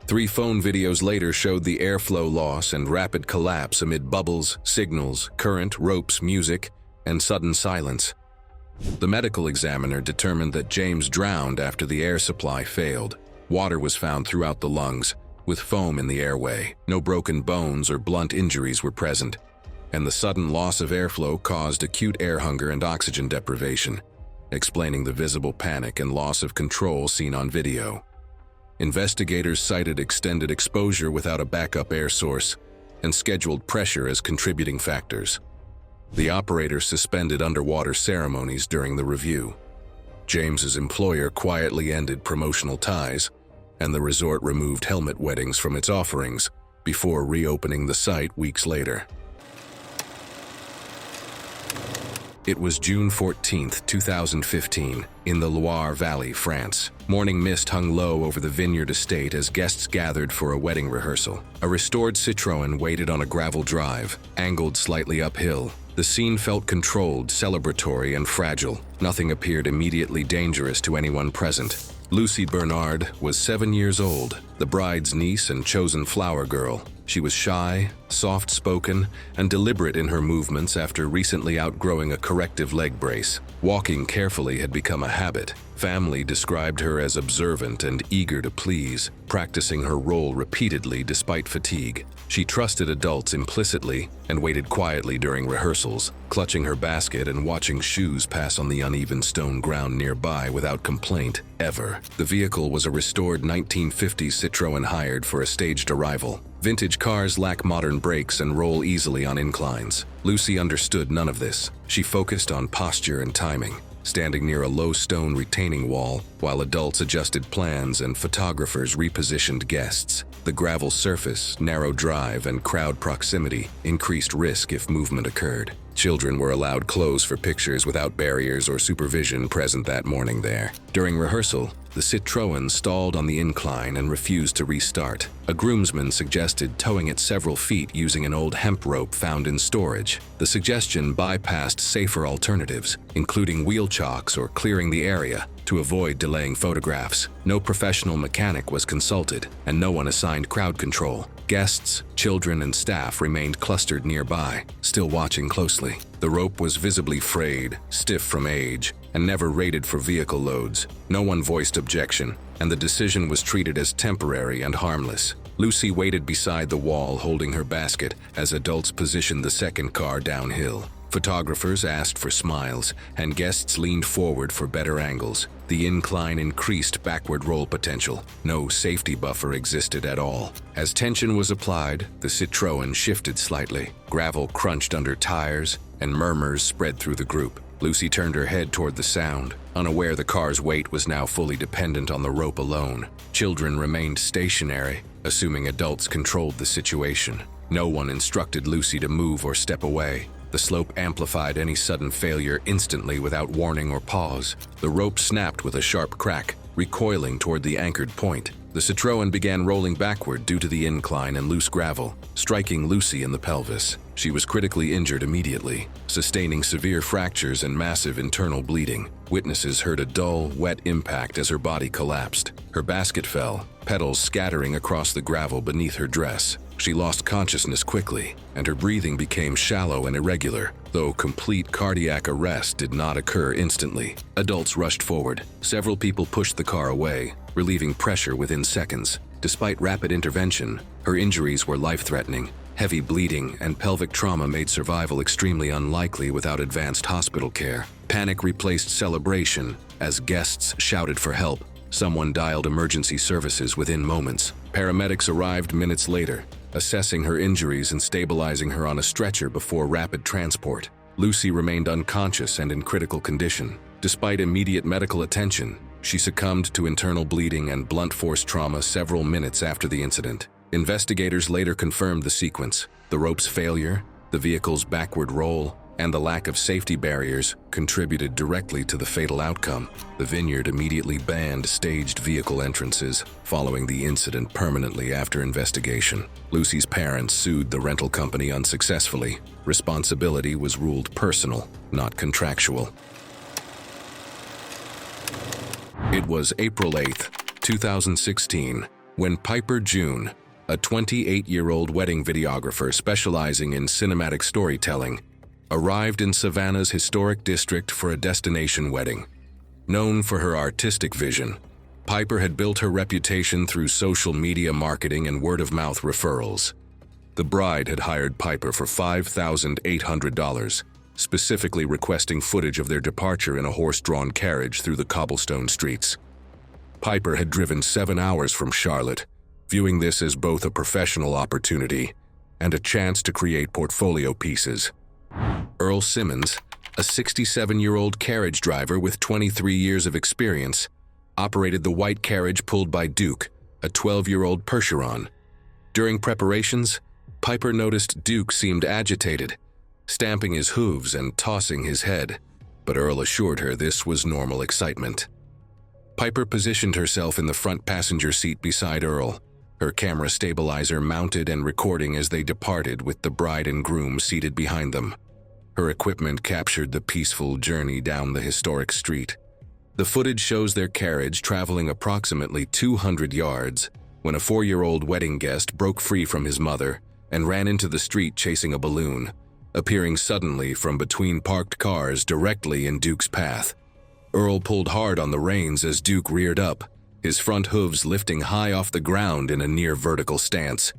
3 phone videos later showed the airflow loss and rapid collapse amid bubbles, signals, current, ropes, music, and sudden silence. The medical examiner determined that James drowned after the air supply failed. Water was found throughout the lungs, with foam in the airway. No broken bones or blunt injuries were present, and the sudden loss of airflow caused acute air hunger and oxygen deprivation, explaining the visible panic and loss of control seen on video. Investigators cited extended exposure without a backup air source and scheduled pressure as contributing factors. The operator suspended underwater ceremonies during the review. James's employer quietly ended promotional ties, and the resort removed helmet weddings from its offerings before reopening the site weeks later. It was June 14, 2015, in the Loire Valley, France. Morning mist hung low over the vineyard estate as guests gathered for a wedding rehearsal. A restored Citroën waited on a gravel drive, angled slightly uphill. The scene felt controlled, celebratory, and fragile. Nothing appeared immediately dangerous to anyone present. Lucy Bernard was 7 years old, the bride's niece and chosen flower girl. She was shy, soft-spoken, and deliberate in her movements after recently outgrowing a corrective leg brace. Walking carefully had become a habit. Family described her as observant and eager to please, practicing her role repeatedly despite fatigue. She trusted adults implicitly and waited quietly during rehearsals, clutching her basket and watching shoes pass on the uneven stone ground nearby without complaint, ever. The vehicle was a restored 1950s Citroën hired for a staged arrival. Vintage cars lack modern brakes and roll easily on inclines. Lucy understood none of this. She focused on posture and timing. standing near a low stone retaining wall, while adults adjusted plans and photographers repositioned guests. The gravel surface, narrow drive, and crowd proximity increased risk if movement occurred. Children were allowed close for pictures without barriers or supervision present that morning there. During rehearsal, the Citroën stalled on the incline and refused to restart. A groomsman suggested towing it several feet using an old hemp rope found in storage. The suggestion bypassed safer alternatives, including wheel chocks or clearing the area, to avoid delaying photographs. No professional mechanic was consulted, and no one assigned crowd control. Guests, children, and staff remained clustered nearby, still watching closely. The rope was visibly frayed, stiff from age, and never rated for vehicle loads. No one voiced objection, and the decision was treated as temporary and harmless. Lucy waited beside the wall holding her basket as adults positioned the second car downhill. Photographers asked for smiles, and guests leaned forward for better angles. The incline increased backward roll potential. No safety buffer existed at all. As tension was applied, the Citroën shifted slightly. Gravel crunched under tires, and murmurs spread through the group. Lucy turned her head toward the sound, unaware the car's weight was now fully dependent on the rope alone. Children remained stationary, assuming adults controlled the situation. No one instructed Lucy to move or step away. The slope amplified any sudden failure instantly without warning or pause. The rope snapped with a sharp crack, recoiling toward the anchored point. The Citroën began rolling backward due to the incline and loose gravel, striking Lucy in the pelvis. She was critically injured immediately, sustaining severe fractures and massive internal bleeding. Witnesses heard a dull, wet impact as her body collapsed. Her basket fell, petals scattering across the gravel beneath her dress. She lost consciousness quickly, and her breathing became shallow and irregular, though complete cardiac arrest did not occur instantly. Adults rushed forward. Several people pushed the car away, relieving pressure within seconds. Despite rapid intervention, her injuries were life-threatening. Heavy bleeding and pelvic trauma made survival extremely unlikely without advanced hospital care. Panic replaced celebration as guests shouted for help. Someone dialed emergency services within moments. Paramedics arrived minutes later, assessing her injuries and stabilizing her on a stretcher before rapid transport. Lucy remained unconscious and in critical condition. Despite immediate medical attention, she succumbed to internal bleeding and blunt force trauma several minutes after the incident. Investigators later confirmed the sequence. The rope's failure, the vehicle's backward roll, and the lack of safety barriers contributed directly to the fatal outcome. The vineyard immediately banned staged vehicle entrances following the incident permanently after investigation. Lucy's parents sued the rental company unsuccessfully. Responsibility was ruled personal, not contractual. It was April 8, 2016, when Piper June, a 28-year-old wedding videographer specializing in cinematic storytelling, arrived in Savannah's historic district for a destination wedding. Known for her artistic vision, Piper had built her reputation through social media marketing and word-of-mouth referrals. The bride had hired Piper for $5,800, specifically requesting footage of their departure in a horse-drawn carriage through the cobblestone streets. Piper had driven 7 hours from Charlotte, viewing this as both a professional opportunity and a chance to create portfolio pieces. Earl Simmons, a 67-year-old carriage driver with 23 years of experience, operated the white carriage pulled by Duke, a 12-year-old Percheron. During preparations, Piper noticed Duke seemed agitated, stamping his hooves and tossing his head, but Earl assured her this was normal excitement. Piper positioned herself in the front passenger seat beside Earl, her camera stabilizer mounted and recording as they departed with the bride and groom seated behind them. Her equipment captured the peaceful journey down the historic street. The footage shows their carriage traveling approximately 200 yards when a 4-year-old wedding guest broke free from his mother and ran into the street chasing a balloon, appearing suddenly from between parked cars directly in Duke's path. Earl pulled hard on the reins as Duke reared up, his front hooves lifting high off the ground in a near-vertical stance.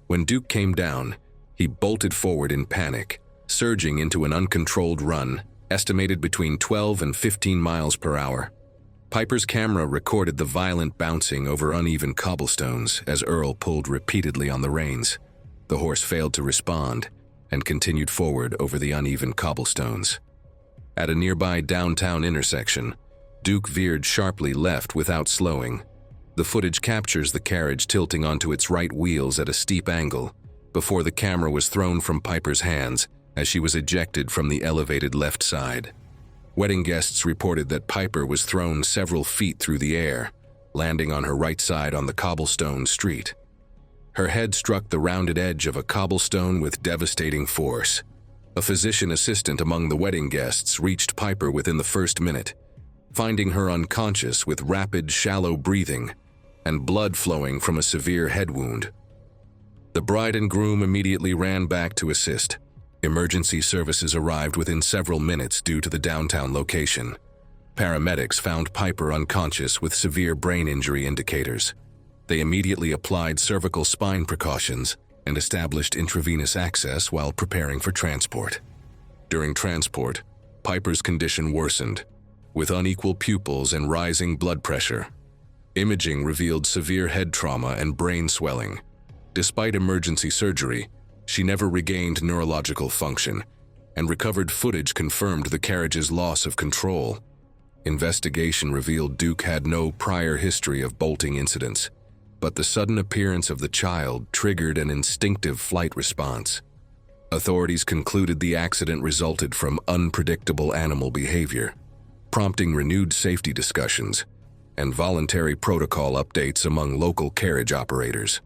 When Duke came down, he bolted forward in panic, surging into an uncontrolled run, estimated between 12 and 15 miles per hour. Piper's camera recorded the violent bouncing over uneven cobblestones as Earl pulled repeatedly on the reins. The horse failed to respond and continued forward over the uneven cobblestones. At a nearby downtown intersection, Duke veered sharply left without slowing. The footage captures the carriage tilting onto its right wheels at a steep angle before the camera was thrown from Piper's hands as she was ejected from the elevated left side. Wedding guests reported that Piper was thrown several feet through the air, landing on her right side on the cobblestone street. Her head struck the rounded edge of a cobblestone with devastating force. A physician assistant among the wedding guests reached Piper within the first minute, finding her unconscious with rapid, shallow breathing and blood flowing from a severe head wound. The bride and groom immediately ran back to assist. Emergency services arrived within several minutes due to the downtown location. Paramedics found Piper unconscious with severe brain injury indicators. They immediately applied cervical spine precautions and established intravenous access while preparing for transport. During transport, Piper's condition worsened, with unequal pupils and rising blood pressure. Imaging revealed severe head trauma and brain swelling. Despite emergency surgery, she never regained neurological function, and recovered footage confirmed the carriage's loss of control. Investigation revealed Duke had no prior history of bolting incidents, but the sudden appearance of the child triggered an instinctive flight response. Authorities concluded the accident resulted from unpredictable animal behavior, prompting renewed safety discussions and voluntary protocol updates among local carriage operators.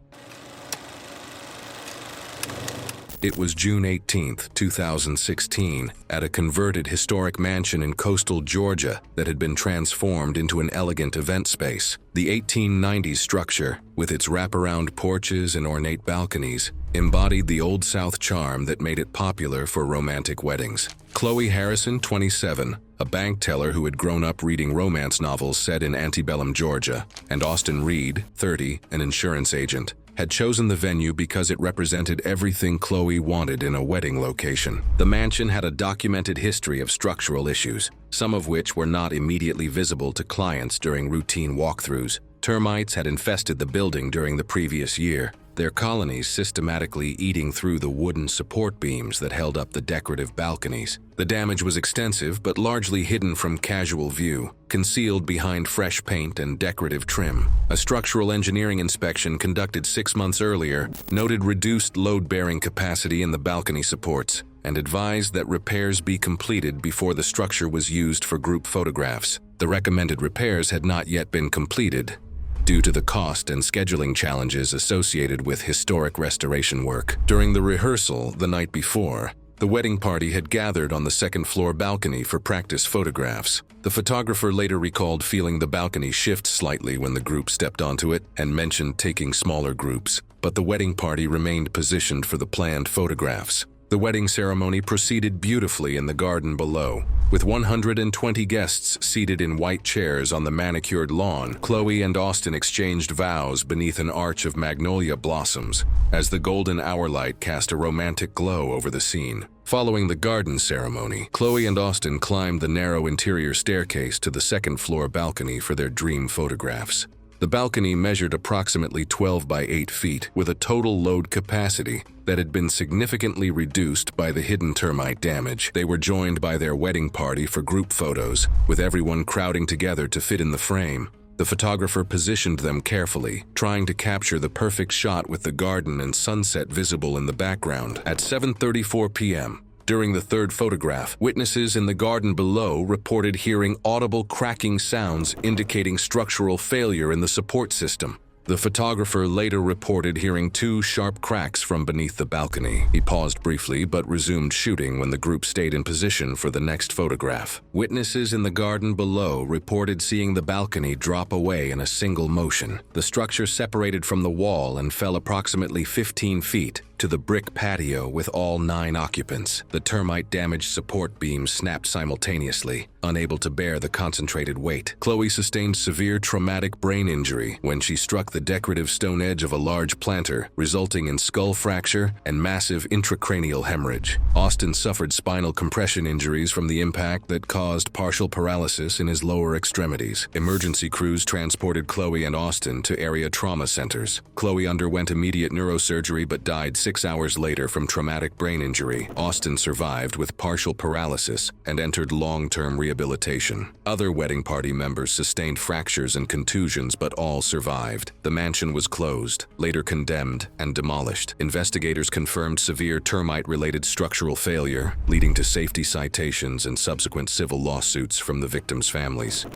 It was June 18, 2016, at a converted historic mansion in coastal Georgia that had been transformed into an elegant event space. The 1890s structure, with its wraparound porches and ornate balconies, embodied the Old South charm that made it popular for romantic weddings. Chloe Harrison, 27, a bank teller who had grown up reading romance novels set in antebellum Georgia, and Austin Reed, 30, an insurance agent, had chosen the venue because it represented everything Chloe wanted in a wedding location. The mansion had a documented history of structural issues, some of which were not immediately visible to clients during routine walkthroughs. Termites had infested the building during the previous year, their colonies systematically eating through the wooden support beams that held up the decorative balconies. The damage was extensive but largely hidden from casual view, concealed behind fresh paint and decorative trim. A structural engineering inspection conducted 6 months earlier noted reduced load-bearing capacity in the balcony supports and advised that repairs be completed before the structure was used for group photographs. The recommended repairs had not yet been completed, due to the cost and scheduling challenges associated with historic restoration work. During the rehearsal the night before, the wedding party had gathered on the second-floor balcony for practice photographs. The photographer later recalled feeling the balcony shift slightly when the group stepped onto it and mentioned taking smaller groups, but the wedding party remained positioned for the planned photographs. The wedding ceremony proceeded beautifully in the garden below. With 120 guests seated in white chairs on the manicured lawn, Chloe and Austin exchanged vows beneath an arch of magnolia blossoms, as the golden hour light cast a romantic glow over the scene. Following the garden ceremony, Chloe and Austin climbed the narrow interior staircase to the second-floor balcony for their dream photographs. The balcony measured approximately 12 by 8 feet, with a total load capacity that had been significantly reduced by the hidden termite damage. They were joined by their wedding party for group photos, with everyone crowding together to fit in the frame. The photographer positioned them carefully, trying to capture the perfect shot with the garden and sunset visible in the background. At 7:34 p.m., during the third photograph, witnesses in the garden below reported hearing audible cracking sounds indicating structural failure in the support system. The photographer later reported hearing 2 sharp cracks from beneath the balcony. He paused briefly but resumed shooting when the group stayed in position for the next photograph. Witnesses in the garden below reported seeing the balcony drop away in a single motion. The structure separated from the wall and fell approximately 15 feet to the brick patio with all 9 occupants. The termite-damaged support beams snapped simultaneously, unable to bear the concentrated weight. Chloe sustained severe traumatic brain injury when she struck the decorative stone edge of a large planter, resulting in skull fracture and massive intracranial hemorrhage. Austin suffered spinal compression injuries from the impact that caused partial paralysis in his lower extremities. Emergency crews transported Chloe and Austin to area trauma centers. Chloe underwent immediate neurosurgery but died 6 hours later from traumatic brain injury. Austin survived with partial paralysis and entered long-term rehabilitation. Other wedding party members sustained fractures and contusions, but all survived. The mansion was closed, later condemned and demolished. Investigators confirmed severe termite-related structural failure, leading to safety citations and subsequent civil lawsuits from the victims' families.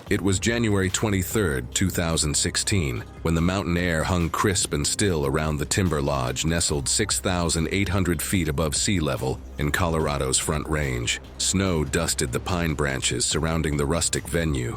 It was January 23, 2016, when the mountain air hung crisp and still around the Timber Lodge nestled 6,800 feet above sea level in Colorado's Front Range. Snow dusted the pine branches surrounding the rustic venue,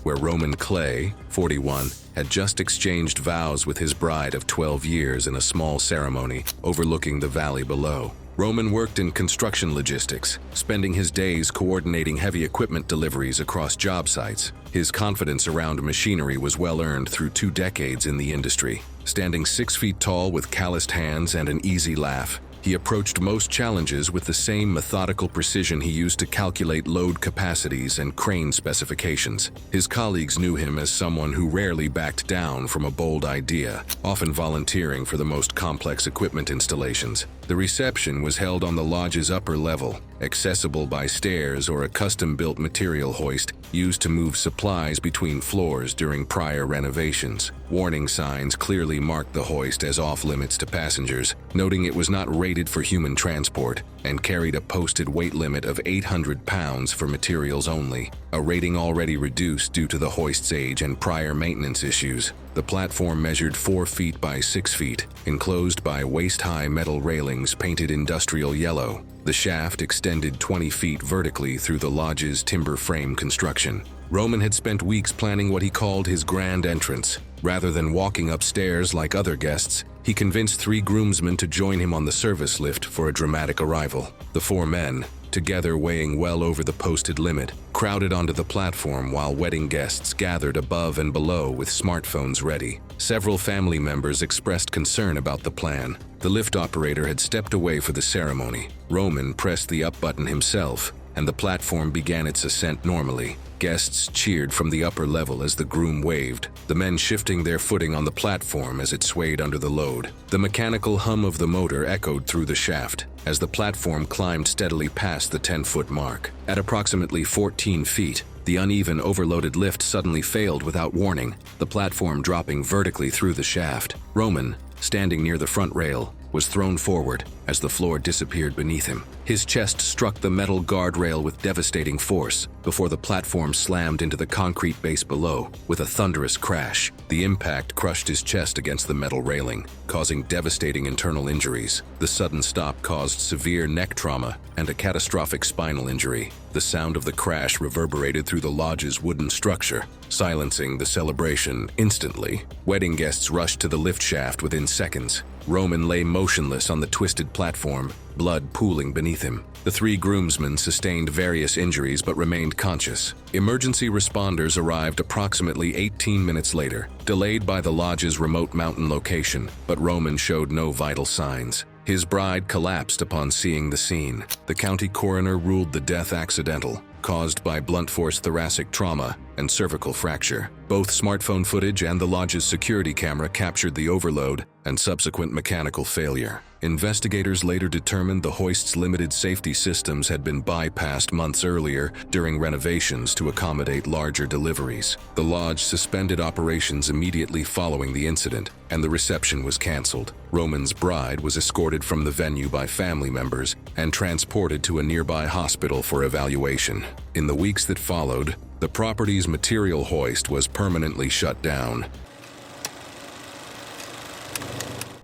where Roman Clay, 41, had just exchanged vows with his bride of 12 years in a small ceremony overlooking the valley below. Roman worked in construction logistics, spending his days coordinating heavy equipment deliveries across job sites. His confidence around machinery was well earned through 2 decades in the industry. Standing 6 feet tall with calloused hands and an easy laugh, he approached most challenges with the same methodical precision he used to calculate load capacities and crane specifications. His colleagues knew him as someone who rarely backed down from a bold idea, often volunteering for the most complex equipment installations. The reception was held on the lodge's upper level, accessible by stairs or a custom-built material hoist used to move supplies between floors during prior renovations. Warning signs clearly marked the hoist as off-limits to passengers, noting it was not rated for human transport and carried a posted weight limit of 800 pounds for materials only, a rating already reduced due to the hoist's age and prior maintenance issues. The platform measured 4 feet by 6 feet, enclosed by waist-high metal railings painted industrial yellow. The shaft extended 20 feet vertically through the lodge's timber frame construction. Roman had spent weeks planning what he called his grand entrance. Rather than walking upstairs like other guests, he convinced 3 groomsmen to join him on the service lift for a dramatic arrival. The 4 men, together weighing well over the posted limit, crowded onto the platform while wedding guests gathered above and below with smartphones ready. Several family members expressed concern about the plan. The lift operator had stepped away for the ceremony. Roman pressed the up button himself, and the platform began its ascent normally. Guests cheered from the upper level as the groom waved, the men shifting their footing on the platform as it swayed under the load. The mechanical hum of the motor echoed through the shaft as the platform climbed steadily past the 10-foot mark. At approximately 14 feet, the uneven, overloaded lift suddenly failed without warning, the platform dropping vertically through the shaft. Roman, standing near the front rail, was thrown forward as the floor disappeared beneath him. His chest struck the metal guardrail with devastating force before the platform slammed into the concrete base below with a thunderous crash. The impact crushed his chest against the metal railing, causing devastating internal injuries. The sudden stop caused severe neck trauma and a catastrophic spinal injury. The sound of the crash reverberated through the lodge's wooden structure, silencing the celebration instantly. Wedding guests rushed to the lift shaft within seconds. Roman lay motionless on the twisted platform, blood pooling beneath him. The 3 groomsmen sustained various injuries but remained conscious. Emergency responders arrived approximately 18 minutes later, delayed by the lodge's remote mountain location, but Roman showed no vital signs. His bride collapsed upon seeing the scene. The county coroner ruled the death accidental, caused by blunt force thoracic trauma and cervical fracture. Both smartphone footage and the lodge's security camera captured the overload and subsequent mechanical failure. Investigators later determined the hoist's limited safety systems had been bypassed months earlier during renovations to accommodate larger deliveries. The lodge suspended operations immediately following the incident, and the reception was canceled. Roman's bride was escorted from the venue by family members and transported to a nearby hospital for evaluation. In the weeks that followed, the property's material hoist was permanently shut down.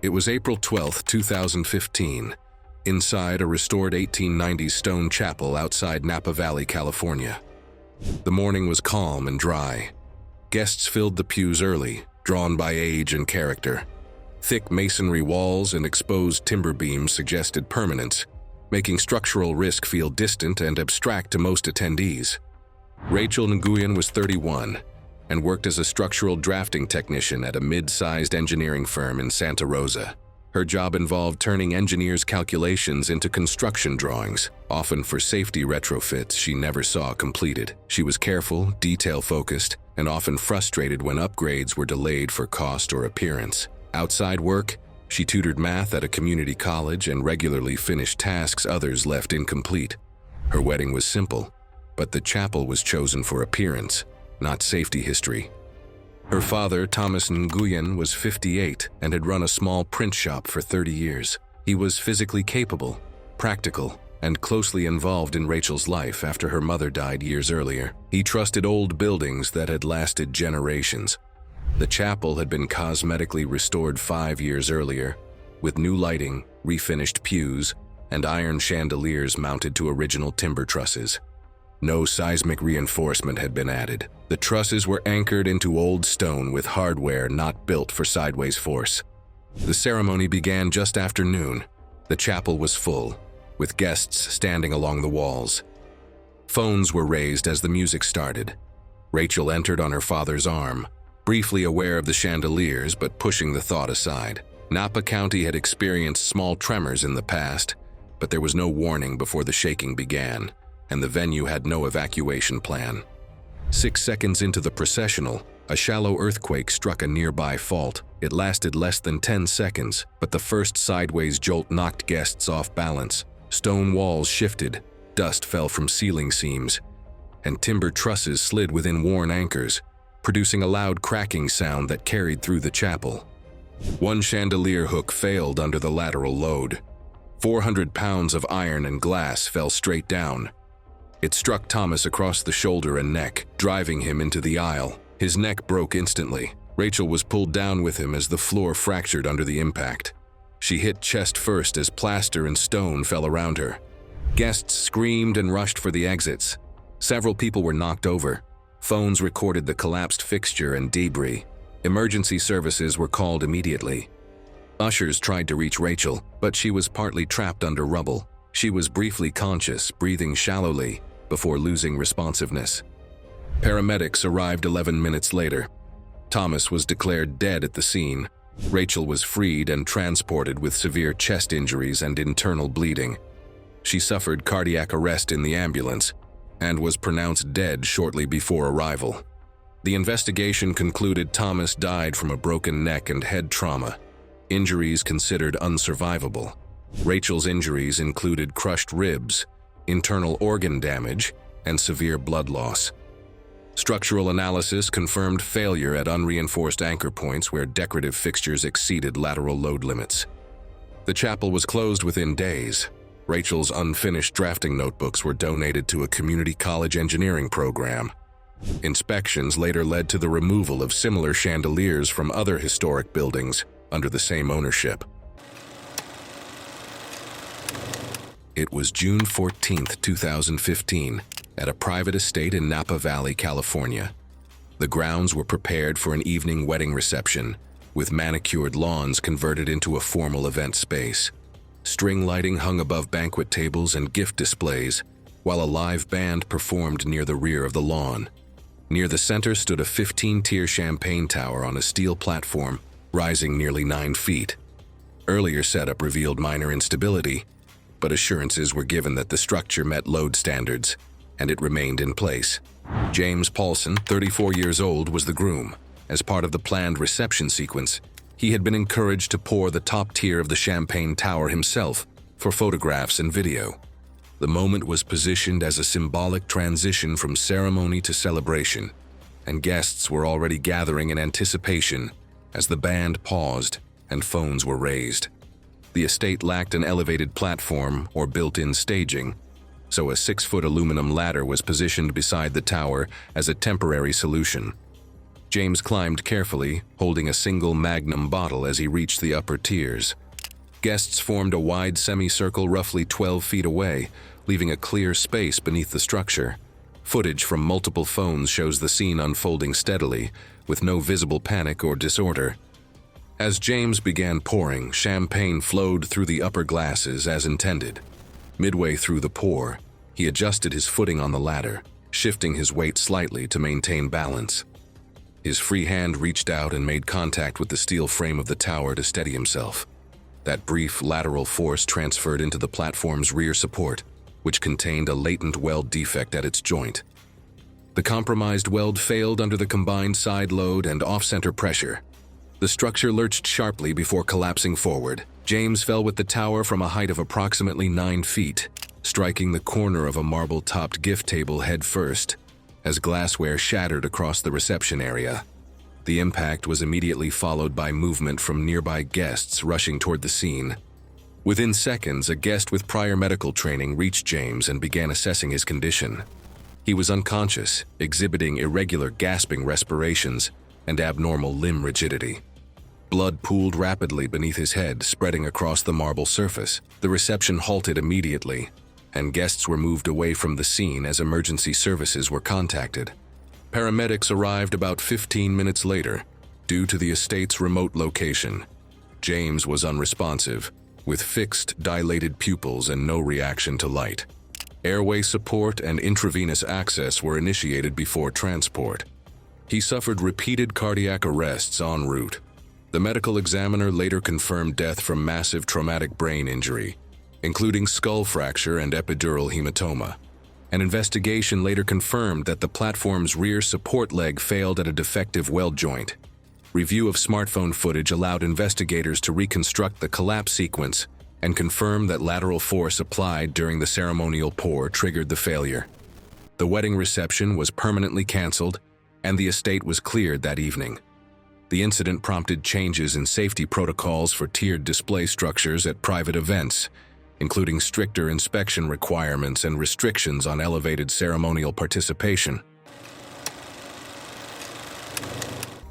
It was April 12, 2015, inside a restored 1890s stone chapel outside Napa Valley, California. The morning was calm and dry. Guests filled the pews early, drawn by age and character. Thick masonry walls and exposed timber beams suggested permanence, making structural risk feel distant and abstract to most attendees. Rachel Nguyen was 31 and worked as a structural drafting technician at a mid-sized engineering firm in Santa Rosa. Her job involved turning engineers' calculations into construction drawings, often for safety retrofits she never saw completed. She was careful, detail-focused, and often frustrated when upgrades were delayed for cost or appearance. Outside work, she tutored math at a community college and regularly finished tasks others left incomplete. Her wedding was simple, but the chapel was chosen for appearance, not safety history. Her father, Thomas Nguyen, was 58 and had run a small print shop for 30 years. He was physically capable, practical, and closely involved in Rachel's life after her mother died years earlier. He trusted old buildings that had lasted generations. The chapel had been cosmetically restored 5 years earlier, with new lighting, refinished pews, and iron chandeliers mounted to original timber trusses. No seismic reinforcement had been added. The trusses were anchored into old stone with hardware not built for sideways force. The ceremony began just after noon. The chapel was full, with guests standing along the walls. Phones were raised as the music started. Rachel entered on her father's arm, briefly aware of the chandeliers but pushing the thought aside. Napa County had experienced small tremors in the past, but there was no warning before the shaking began, and the venue had no evacuation plan. 6 seconds into the processional, a shallow earthquake struck a nearby fault. It lasted less than 10 seconds, but the first sideways jolt knocked guests off balance. Stone walls shifted, dust fell from ceiling seams, and timber trusses slid within worn anchors, producing a loud cracking sound that carried through the chapel. One chandelier hook failed under the lateral load. 400 pounds of iron and glass fell straight down. It struck Thomas across the shoulder and neck, driving him into the aisle. His neck broke instantly. Rachel was pulled down with him as the floor fractured under the impact. She hit chest first as plaster and stone fell around her. Guests screamed and rushed for the exits. Several people were knocked over. Phones recorded the collapsed fixture and debris. Emergency services were called immediately. Ushers tried to reach Rachel, but she was partly trapped under rubble. She was briefly conscious, breathing shallowly, before losing responsiveness. Paramedics arrived 11 minutes later. Thomas was declared dead at the scene. Rachel was freed and transported with severe chest injuries and internal bleeding. She suffered cardiac arrest in the ambulance and was pronounced dead shortly before arrival. The investigation concluded Thomas died from a broken neck and head trauma, injuries considered unsurvivable. Rachel's injuries included crushed ribs, internal organ damage, and severe blood loss. Structural analysis confirmed failure at unreinforced anchor points where decorative fixtures exceeded lateral load limits. The chapel was closed within days. Rachel's unfinished drafting notebooks were donated to a community college engineering program. Inspections later led to the removal of similar chandeliers from other historic buildings under the same ownership. It was June 14, 2015, at a private estate in Napa Valley, California. The grounds were prepared for an evening wedding reception, with manicured lawns converted into a formal event space. String lighting hung above banquet tables and gift displays, while a live band performed near the rear of the lawn. Near the center stood a 15-tier champagne tower on a steel platform, rising nearly 9 feet. Earlier setup revealed minor instability, but assurances were given that the structure met load standards, and it remained in place. James Paulson, 34 years old, was the groom. As part of the planned reception sequence, he had been encouraged to pour the top tier of the champagne tower himself for photographs and video. The moment was positioned as a symbolic transition from ceremony to celebration, and guests were already gathering in anticipation as the band paused and phones were raised. The estate lacked an elevated platform or built-in staging, so a 6-foot aluminum ladder was positioned beside the tower as a temporary solution. James climbed carefully, holding a single Magnum bottle as he reached the upper tiers. Guests formed a wide semicircle roughly 12 feet away, leaving a clear space beneath the structure. Footage from multiple phones shows the scene unfolding steadily, with no visible panic or disorder. As James began pouring, champagne flowed through the upper glasses as intended. Midway through the pour, he adjusted his footing on the ladder, shifting his weight slightly to maintain balance. His free hand reached out and made contact with the steel frame of the tower to steady himself. That brief lateral force transferred into the platform's rear support, which contained a latent weld defect at its joint. The compromised weld failed under the combined side load and off-center pressure. The structure lurched sharply before collapsing forward. James fell with the tower from a height of approximately 9 feet, striking the corner of a marble-topped gift table head first, as glassware shattered across the reception area. The impact was immediately followed by movement from nearby guests rushing toward the scene. Within seconds, a guest with prior medical training reached James and began assessing his condition. He was unconscious, exhibiting irregular gasping respirations and abnormal limb rigidity. Blood pooled rapidly beneath his head, spreading across the marble surface. The reception halted immediately, and guests were moved away from the scene as emergency services were contacted. Paramedics arrived about 15 minutes later. Due to the estate's remote location, James was unresponsive, with fixed, dilated pupils and no reaction to light. Airway support and intravenous access were initiated before transport. He suffered repeated cardiac arrests en route. The medical examiner later confirmed death from massive traumatic brain injury, including skull fracture and epidural hematoma. An investigation later confirmed that the platform's rear support leg failed at a defective weld joint. Review of smartphone footage allowed investigators to reconstruct the collapse sequence and confirm that lateral force applied during the ceremonial pour triggered the failure. The wedding reception was permanently canceled, and the estate was cleared that evening. The incident prompted changes in safety protocols for tiered display structures at private events, including stricter inspection requirements and restrictions on elevated ceremonial participation.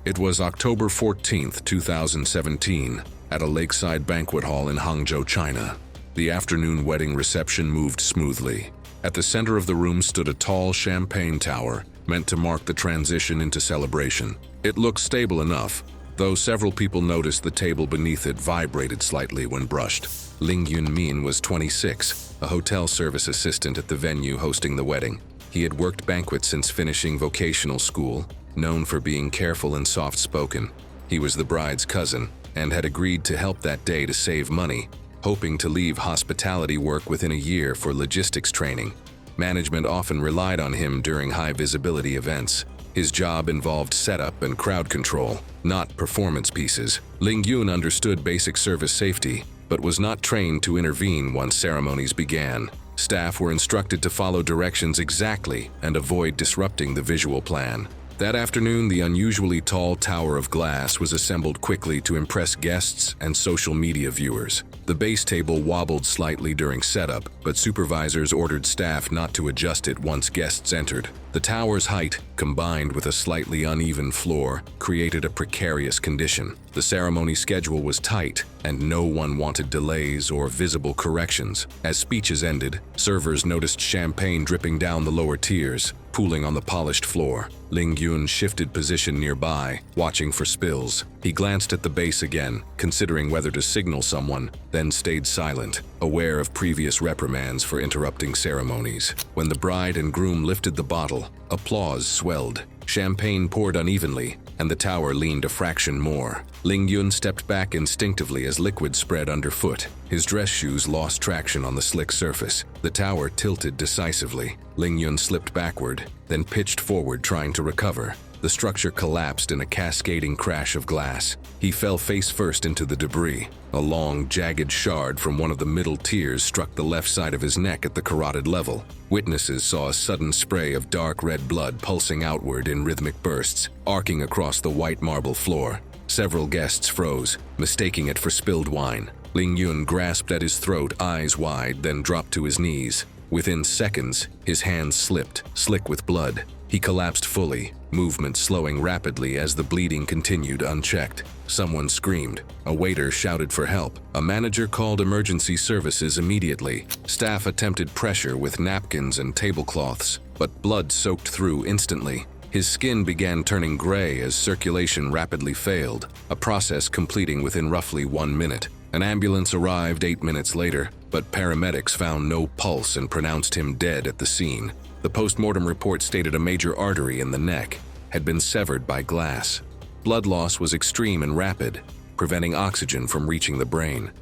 It was October 14, 2017, at a lakeside banquet hall in Hangzhou, China. The afternoon wedding reception moved smoothly. At the center of the room stood a tall champagne tower, meant to mark the transition into celebration. It looked stable enough, though several people noticed the table beneath it vibrated slightly when brushed. Ling Yunmin was 26, a hotel service assistant at the venue hosting the wedding. He had worked banquets since finishing vocational school, known for being careful and soft-spoken. He was the bride's cousin and had agreed to help that day to save money, hoping to leave hospitality work within a year for logistics training. Management often relied on him during high-visibility events. His job involved setup and crowd control, not performance pieces. Ling Yun understood basic service safety, but was not trained to intervene once ceremonies began. Staff were instructed to follow directions exactly and avoid disrupting the visual plan. That afternoon, the unusually tall tower of glass was assembled quickly to impress guests and social media viewers. The base table wobbled slightly during setup, but supervisors ordered staff not to adjust it once guests entered. The tower's height, combined with a slightly uneven floor, created a precarious condition. The ceremony schedule was tight, and no one wanted delays or visible corrections. As speeches ended, servers noticed champagne dripping down the lower tiers, pooling on the polished floor. Ling Yun shifted position nearby, watching for spills. He glanced at the base again, considering whether to signal someone, then stayed silent, aware of previous reprimands for interrupting ceremonies. When the bride and groom lifted the bottle, applause swelled. Champagne poured unevenly, and the tower leaned a fraction more. Ling Yun stepped back instinctively as liquid spread underfoot. His dress shoes lost traction on the slick surface. The tower tilted decisively. Ling Yun slipped backward, then pitched forward trying to recover. The structure collapsed in a cascading crash of glass. He fell face first into the debris. A long, jagged shard from one of the middle tiers struck the left side of his neck at the carotid level. Witnesses saw a sudden spray of dark red blood pulsing outward in rhythmic bursts, arcing across the white marble floor. Several guests froze, mistaking it for spilled wine. Ling Yun grasped at his throat, eyes wide, then dropped to his knees. Within seconds, his hands slipped, slick with blood. He collapsed fully, movement slowing rapidly as the bleeding continued unchecked. Someone screamed. A waiter shouted for help. A manager called emergency services immediately. Staff attempted pressure with napkins and tablecloths, but blood soaked through instantly. His skin began turning gray as circulation rapidly failed, a process completing within roughly 1 minute. An ambulance arrived 8 minutes later, but paramedics found no pulse and pronounced him dead at the scene. The post-mortem report stated a major artery in the neck had been severed by glass. Blood loss was extreme and rapid, preventing oxygen from reaching the brain.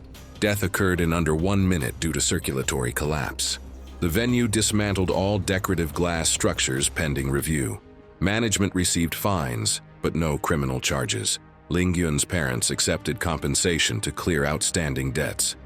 Death occurred in under 1 minute due to circulatory collapse. The venue dismantled all decorative glass structures pending review. Management received fines, but no criminal charges. Ling Yun's parents accepted compensation to clear outstanding debts.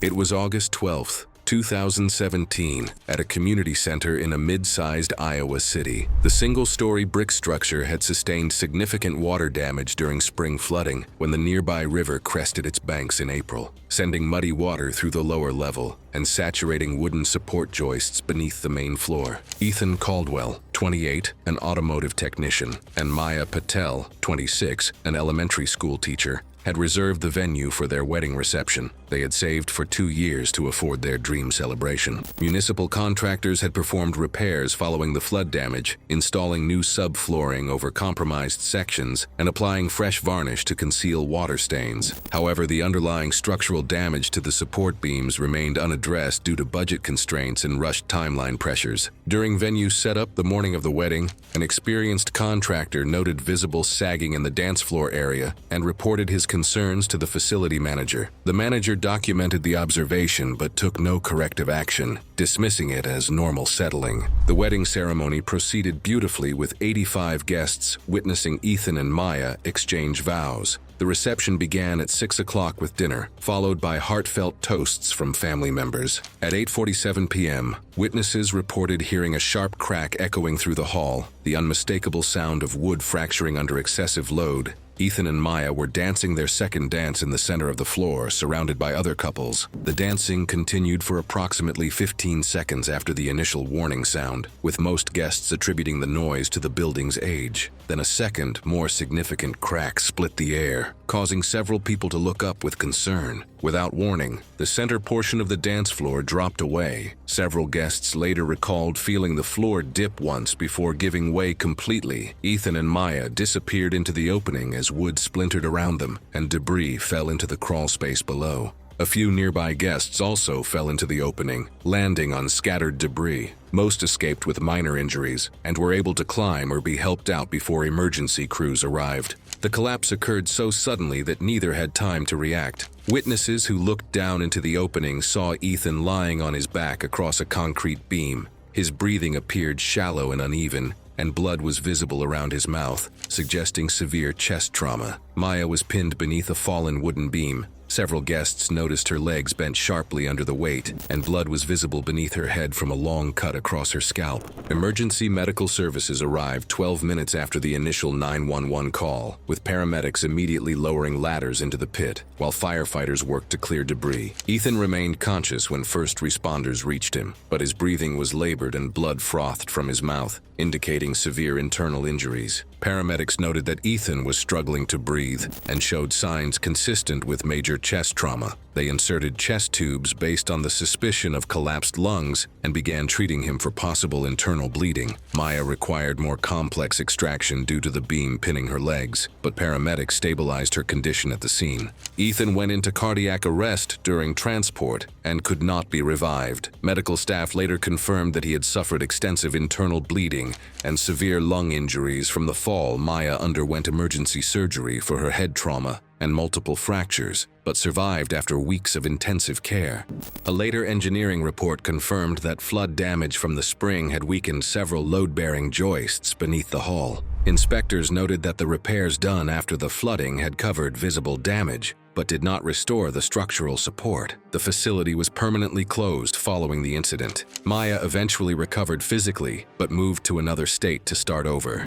It was August 12th, 2017, at a community center in a mid-sized Iowa city. The single-story brick structure had sustained significant water damage during spring flooding when the nearby river crested its banks in April, sending muddy water through the lower level and saturating wooden support joists beneath the main floor. Ethan Caldwell, 28, an automotive technician, and Maya Patel, 26, an elementary school teacher, had reserved the venue for their wedding reception. They had saved for 2 years to afford their dream celebration. Municipal contractors had performed repairs following the flood damage, installing new subflooring over compromised sections and applying fresh varnish to conceal water stains. However, the underlying structural damage to the support beams remained unaddressed due to budget constraints and rushed timeline pressures. During venue setup the morning of the wedding, an experienced contractor noted visible sagging in the dance floor area and reported his concerns to the facility manager. The manager documented the observation but took no corrective action, dismissing it as normal settling. The wedding ceremony proceeded beautifully with 85 guests witnessing Ethan and Maya exchange vows. The reception began at 6 o'clock with dinner, followed by heartfelt toasts from family members. At 8:47 p.m., witnesses reported hearing a sharp crack echoing through the hall, the unmistakable sound of wood fracturing under excessive load. Ethan and Maya were dancing their second dance in the center of the floor, surrounded by other couples. The dancing continued for approximately 15 seconds after the initial warning sound, with most guests attributing the noise to the building's age. Then a second, more significant crack split the air, causing several people to look up with concern. Without warning, the center portion of the dance floor dropped away. Several guests later recalled feeling the floor dip once before giving way completely. Ethan and Maya disappeared into the opening as wood splintered around them and debris fell into the crawl space below. A few nearby guests also fell into the opening, landing on scattered debris. Most escaped with minor injuries and were able to climb or be helped out before emergency crews arrived. The collapse occurred so suddenly that neither had time to react. Witnesses who looked down into the opening saw Ethan lying on his back across a concrete beam. His breathing appeared shallow and uneven, and blood was visible around his mouth, suggesting severe chest trauma. Maya was pinned beneath a fallen wooden beam. Several guests noticed her legs bent sharply under the weight, and blood was visible beneath her head from a long cut across her scalp. Emergency medical services arrived 12 minutes after the initial 911 call, with paramedics immediately lowering ladders into the pit, while firefighters worked to clear debris. Ethan remained conscious when first responders reached him, but his breathing was labored and blood frothed from his mouth, indicating severe internal injuries. Paramedics noted that Ethan was struggling to breathe and showed signs consistent with major chest trauma. They inserted chest tubes based on the suspicion of collapsed lungs and began treating him for possible internal bleeding. Maya required more complex extraction due to the beam pinning her legs, but paramedics stabilized her condition at the scene. Ethan went into cardiac arrest during transport and could not be revived. Medical staff later confirmed that he had suffered extensive internal bleeding and severe lung injuries from the fall. Maya underwent emergency surgery for her head trauma and multiple fractures, but survived after weeks of intensive care. A later engineering report confirmed that flood damage from the spring had weakened several load-bearing joists beneath the hall. Inspectors noted that the repairs done after the flooding had covered visible damage, but did not restore the structural support. The facility was permanently closed following the incident. Maya eventually recovered physically, but moved to another state to start over.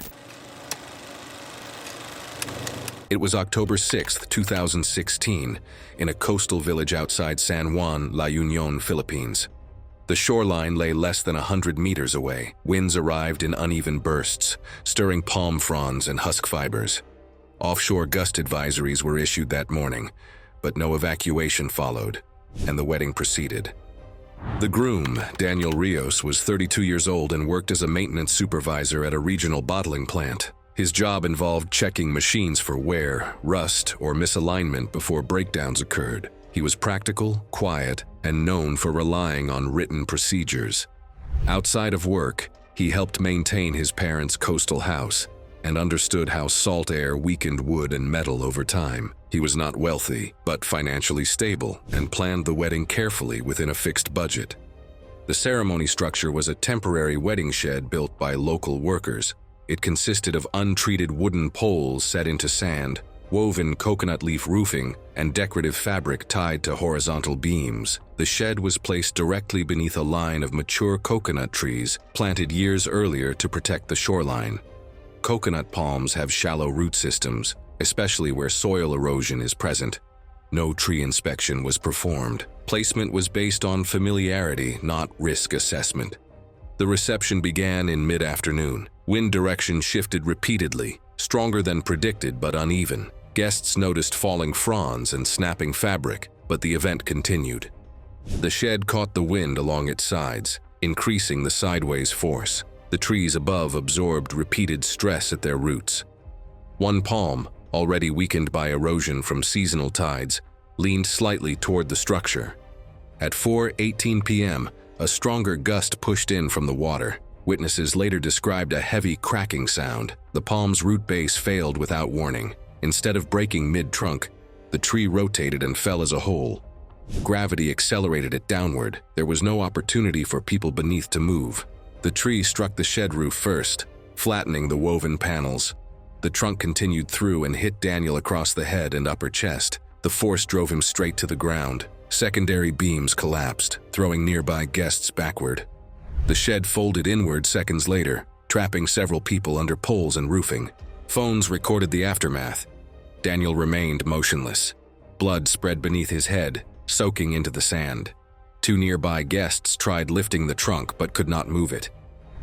It was October 6, 2016, in a coastal village outside San Juan, La Union, Philippines. The shoreline lay less than 100 meters away. Winds arrived in uneven bursts, stirring palm fronds and husk fibers. Offshore gust advisories were issued that morning, but no evacuation followed, and the wedding proceeded. The groom, Daniel Rios, was 32 years old and worked as a maintenance supervisor at a regional bottling plant. His job involved checking machines for wear, rust, or misalignment before breakdowns occurred. He was practical, quiet, and known for relying on written procedures. Outside of work, he helped maintain his parents' coastal house and understood how salt air weakened wood and metal over time. He was not wealthy, but financially stable, and planned the wedding carefully within a fixed budget. The ceremony structure was a temporary wedding shed built by local workers. It consisted of untreated wooden poles set into sand, woven coconut leaf roofing, and decorative fabric tied to horizontal beams. The shed was placed directly beneath a line of mature coconut trees planted years earlier to protect the shoreline. Coconut palms have shallow root systems, especially where soil erosion is present. No tree inspection was performed. Placement was based on familiarity, not risk assessment. The reception began in mid-afternoon. Wind direction shifted repeatedly, stronger than predicted but uneven. Guests noticed falling fronds and snapping fabric, but the event continued. The shed caught the wind along its sides, increasing the sideways force. The trees above absorbed repeated stress at their roots. One palm, already weakened by erosion from seasonal tides, leaned slightly toward the structure. At 4:18 p.m., a stronger gust pushed in from the water. Witnesses later described a heavy cracking sound. The palm's root base failed without warning. Instead of breaking mid-trunk, the tree rotated and fell as a whole. Gravity accelerated it downward. There was no opportunity for people beneath to move. The tree struck the shed roof first, flattening the woven panels. The trunk continued through and hit Daniel across the head and upper chest. The force drove him straight to the ground. Secondary beams collapsed, throwing nearby guests backward. The shed folded inward seconds later, trapping several people under poles and roofing. Phones recorded the aftermath. Daniel remained motionless. Blood spread beneath his head, soaking into the sand. Two nearby guests tried lifting the trunk but could not move it.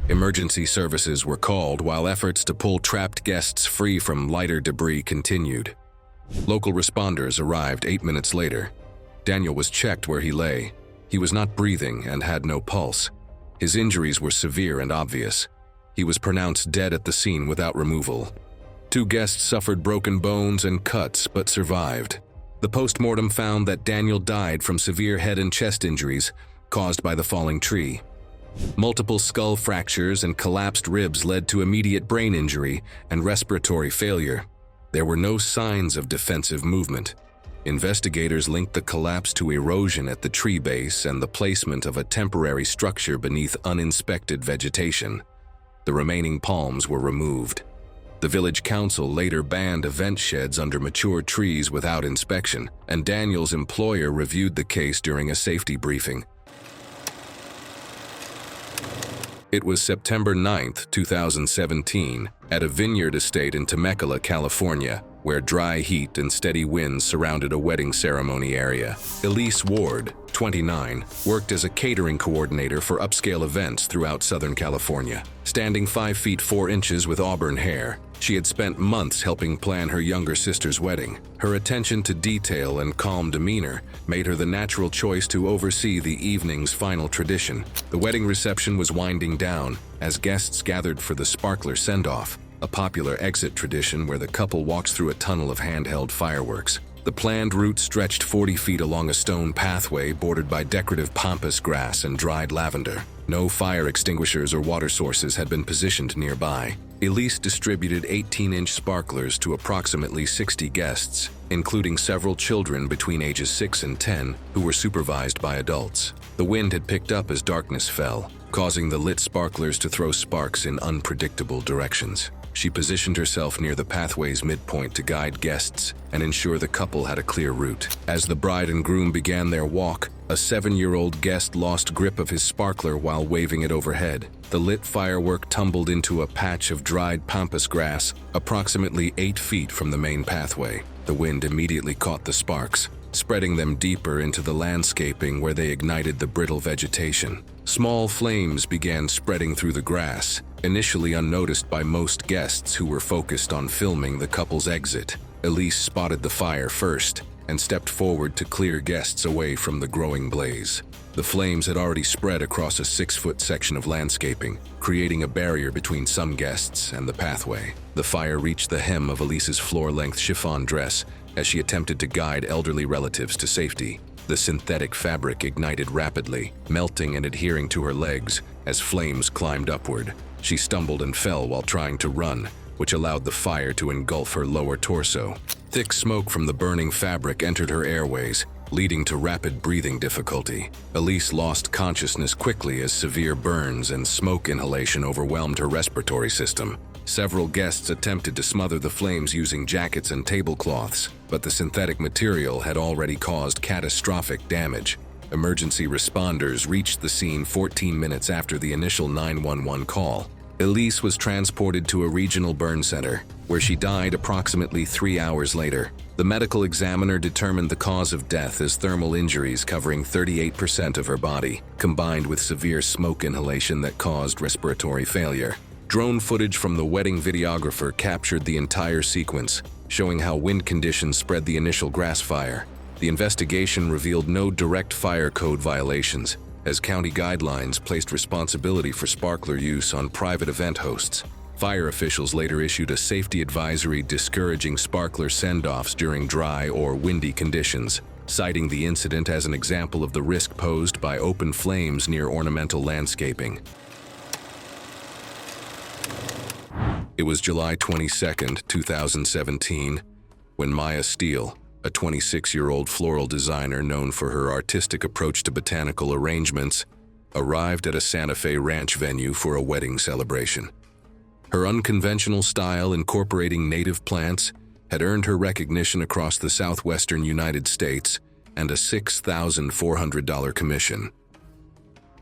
Emergency services were called while efforts to pull trapped guests free from lighter debris continued. Local responders arrived 8 minutes later. Daniel was checked where he lay. He was not breathing and had no pulse. His injuries were severe and obvious. He was pronounced dead at the scene without removal. Two guests suffered broken bones and cuts but survived. The post-mortem found that Daniel died from severe head and chest injuries caused by the falling tree. Multiple skull fractures and collapsed ribs led to immediate brain injury and respiratory failure. There were no signs of defensive movement. Investigators linked the collapse to erosion at the tree base and the placement of a temporary structure beneath uninspected vegetation. The remaining palms were removed. The village council later banned event sheds under mature trees without inspection, and Daniel's employer reviewed the case during a safety briefing. It was September 9, 2017, at a vineyard estate in Temecula, California, where dry heat and steady winds surrounded a wedding ceremony area. Elise Ward, 29, worked as a catering coordinator for upscale events throughout Southern California. Standing 5 feet 4 inches with auburn hair, she had spent months helping plan her younger sister's wedding. Her attention to detail and calm demeanor made her the natural choice to oversee the evening's final tradition. The wedding reception was winding down as guests gathered for the sparkler send-off, a popular exit tradition where the couple walks through a tunnel of handheld fireworks. The planned route stretched 40 feet along a stone pathway bordered by decorative pampas grass and dried lavender. No fire extinguishers or water sources had been positioned nearby. Elise distributed 18-inch sparklers to approximately 60 guests, including several children between ages 6 and 10 who were supervised by adults. The wind had picked up as darkness fell, causing the lit sparklers to throw sparks in unpredictable directions. She positioned herself near the pathway's midpoint to guide guests and ensure the couple had a clear route. As the bride and groom began their walk, a 7-year-old guest lost grip of his sparkler while waving it overhead. The lit firework tumbled into a patch of dried pampas grass approximately 8 feet from the main pathway. The wind immediately caught the sparks, spreading them deeper into the landscaping where they ignited the brittle vegetation. Small flames began spreading through the grass, initially unnoticed by most guests who were focused on filming the couple's exit. Elise spotted the fire first and stepped forward to clear guests away from the growing blaze. The flames had already spread across a 6-foot section of landscaping, creating a barrier between some guests and the pathway. The fire reached the hem of Elise's floor-length chiffon dress as she attempted to guide elderly relatives to safety. The synthetic fabric ignited rapidly, melting and adhering to her legs as flames climbed upward. She stumbled and fell while trying to run, which allowed the fire to engulf her lower torso. Thick smoke from the burning fabric entered her airways, leading to rapid breathing difficulty. Elise lost consciousness quickly as severe burns and smoke inhalation overwhelmed her respiratory system. Several guests attempted to smother the flames using jackets and tablecloths, but the synthetic material had already caused catastrophic damage. Emergency responders reached the scene 14 minutes after the initial 911 call. Elise was transported to a regional burn center, where she died approximately 3 hours later. The medical examiner determined the cause of death as thermal injuries covering 38% of her body, combined with severe smoke inhalation that caused respiratory failure. Drone footage from the wedding videographer captured the entire sequence, showing how wind conditions spread the initial grass fire. The investigation revealed no direct fire code violations, as county guidelines placed responsibility for sparkler use on private event hosts. Fire officials later issued a safety advisory discouraging sparkler send-offs during dry or windy conditions, citing the incident as an example of the risk posed by open flames near ornamental landscaping. It was July 22, 2017, when Maya Steele, a 26-year-old floral designer known for her artistic approach to botanical arrangements, arrived at a Santa Fe ranch venue for a wedding celebration. Her unconventional style incorporating native plants had earned her recognition across the southwestern United States and a $6,400 commission.